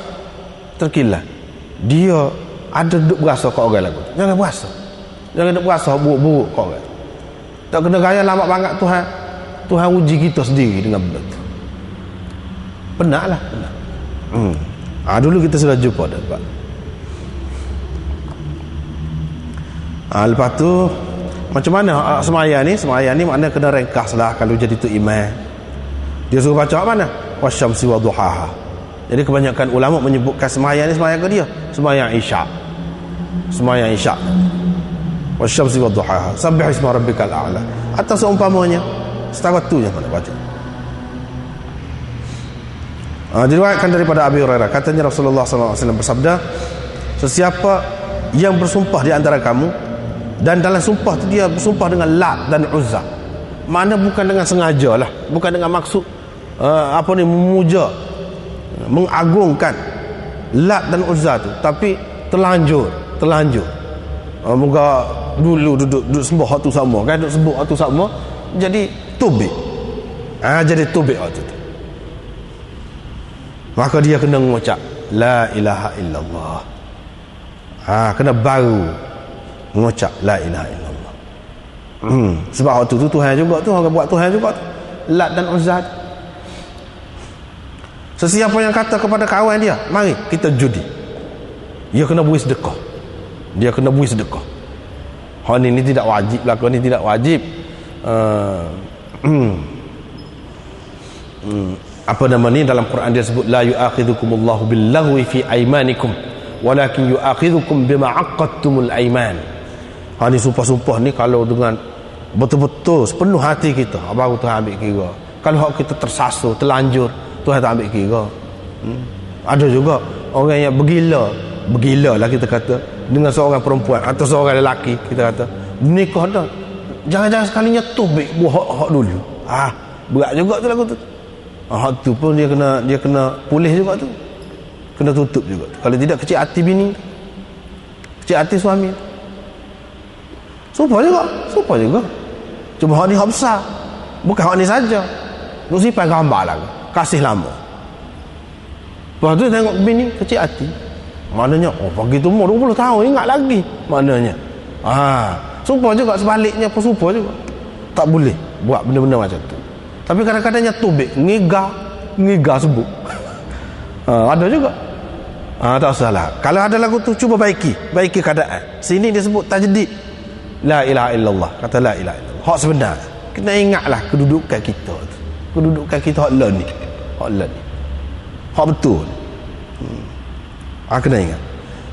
terkilat, dia ada duk berasa kat orang lagu. Jangan berasa, jangan duk berasa buruk-buruk kat orang. Tak kena gaya lama banget Tuhan uji kita sendiri dengan benda tu. Penatlah, penat. Dulu kita sudah jumpa dah, Pak. Lepas tu macam mana semaya ni makna kena ringkas lah kalau jadi tu imam. Dia suruh baca mana? Wasyamsi wa duhaha. Jadi kebanyakan ulama menyebutkan semaya ni semaya ke dia? Semaya Isyak. Semaya Isyak. wasyamsi wadduhaha sabbih isma rabbikal a'la, atau seumpamanya setara tu yang mana baca. Diriwayatkan daripada Abi Hurairah, katanya Rasulullah SAW bersabda, sesiapa yang bersumpah di antara kamu dan dalam sumpah tu dia bersumpah dengan Lat dan Uzza, mana bukan dengan sengaja lah, bukan dengan maksud memuja, mengagungkan Lat dan Uzza tu, tapi terlanjur moga dulu duduk sembah tu sama kan, duduk sebut tu sama, jadi tubik. Jadi tubik waktu tu, maka dia kena mengucap la ilaha illallah. Kena baru mengucap la ilaha illallah. Sebab waktu tu Tuhan juga tu, orang buat Tuhan juga tu, Lat dan Uzza. Sesiapa yang kata kepada kawan dia, mari kita judi, dia kena beri sedekah. Hal ni tidak wajib lah, kau ni tidak wajib. Apa nama ni, dalam Quran dia sebut la yu'akhidhukumullahu billaghwi fi aymanikum walakin yu'akhidhukum bima 'aqadtumul ayman. Ni sumpah-sumpah ni kalau dengan betul-betul sepenuh hati kita, baru Tuhan ambil kira. Kalau kita tersasar, terlanjur, Tuhan tak ambil kira. Ada juga orang yang bergila lah kita kata dengan seorang perempuan atau seorang lelaki, kita kata menikah dah, jangan-jangan sekalinya tubik buat hak dulu. Berat juga tu lagu tu. Hak tu pun dia kena pulih juga tu, kena tutup juga tu. Kalau tidak, kecil hati bini, kecil hati suami. Sumpah juga. Cuma hak ni hak besar, bukan hak ni saja. Nak simpan gambar lah, kasih lama. Lepas tu tengok bini kecil hati, maknanya pagi tu umur 20 tahun ingat lagi, maknanya sumpah juga. Sebaliknya pun sumpah juga, tak boleh buat benda-benda macam tu. Tapi kadang-kadangnya tubik, ngiga sebut. Ada juga. Tak salah. Kalau ada lagu tu, cuba baiki keadaan. Sini dia sebut tajdid la ilaha illallah, kata la ilaha illallah, hak sebenar. Kena ingatlah kedudukan kita tu, kedudukan kita hak lah ni, hak betul. Kena ingat.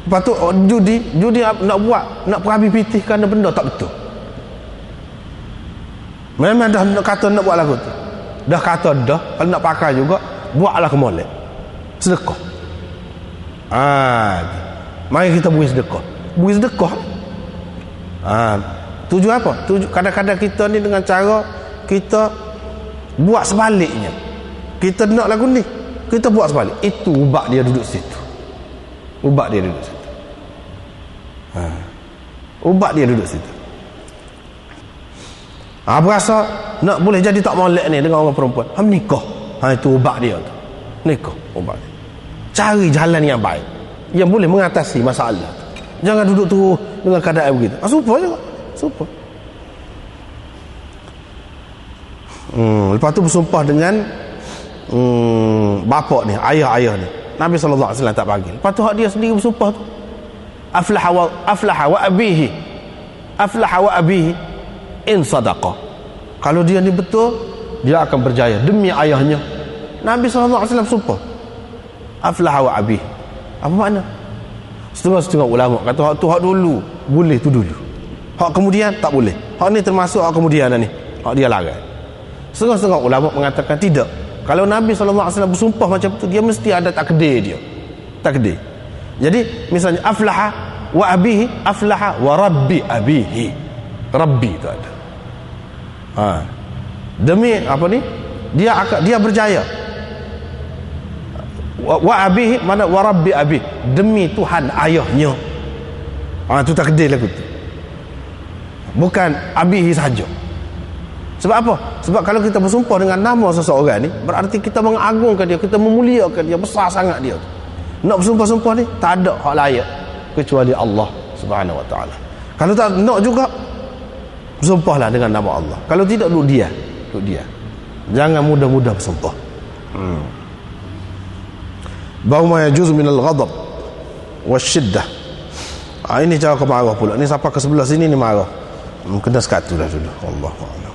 Lepas tu judi nak perabi pitih kerana benda tak betul. Memang dah nak kata nak buat lagu tu, dah kata dah, kalau nak pakai juga buatlah ke molek sedekah. Mari kita beri sedekah. Tujuan apa? Kadang-kadang kita ni dengan cara kita buat sebaliknya. Kita nak lagu ni, kita buat sebalik. Itu ubak dia duduk situ. Ubak dia duduk situ. Berasa nak boleh jadi tak molek ni dengan orang perempuan, nikah. Itu ubak dia tu. Nikah, ubak dia. Cari jalan yang baik, yang boleh mengatasi masalah. Jangan duduk terus dengan keadaan begitu. Sumpah juga. Sumpah. Lepas tu bersumpah dengan bapak ni, ayah ni. Nabi SAW tak panggil. Lepas tu dia sendiri bersumpah tu, aflaha wa abihi in sadaqah. Kalau dia ni betul, dia akan berjaya demi ayahnya. Nabi SAW sumpah aflaha wa abihi. Apa makna? Setengah-setengah ulama kata hak tu hak dulu boleh, tu dulu, hak kemudian tak boleh. Hak ni termasuk hak kemudian ni, hak dia larang. Setengah-setengah ulama mengatakan tidak. Kalau Nabi SAW bersumpah macam tu, dia mesti ada takdir dia. Takdir. Jadi misalnya aflaha wa abihi, aflaha wa rabbi abihi. Rabbi tu ada. Demi apa ni? Dia berjaya. Wa abihi mana wa rabbi abihi, demi Tuhan ayahnya. Itu takdir lagu tu. Bukan abihi saja. Sebab apa? Sebab kalau kita bersumpah dengan nama seseorang ni, berarti kita mengagungkan dia, kita memuliakan dia, besar sangat dia. Nak bersumpah-sumpah ni, tak ada hak layak kecuali Allah Subhanahu Wa Taala. Kalau tak nak juga, bersumpahlah dengan nama Allah. Kalau tidak, duduk dia. Jangan mudah-mudah bersumpah. Bau ma yajuz min al-ghadab wasyiddah. Ini cara kemarah pula. Ni siapa ke sebelah sini ni marah. Kena sekatu dah dulu. Allahu a'lam.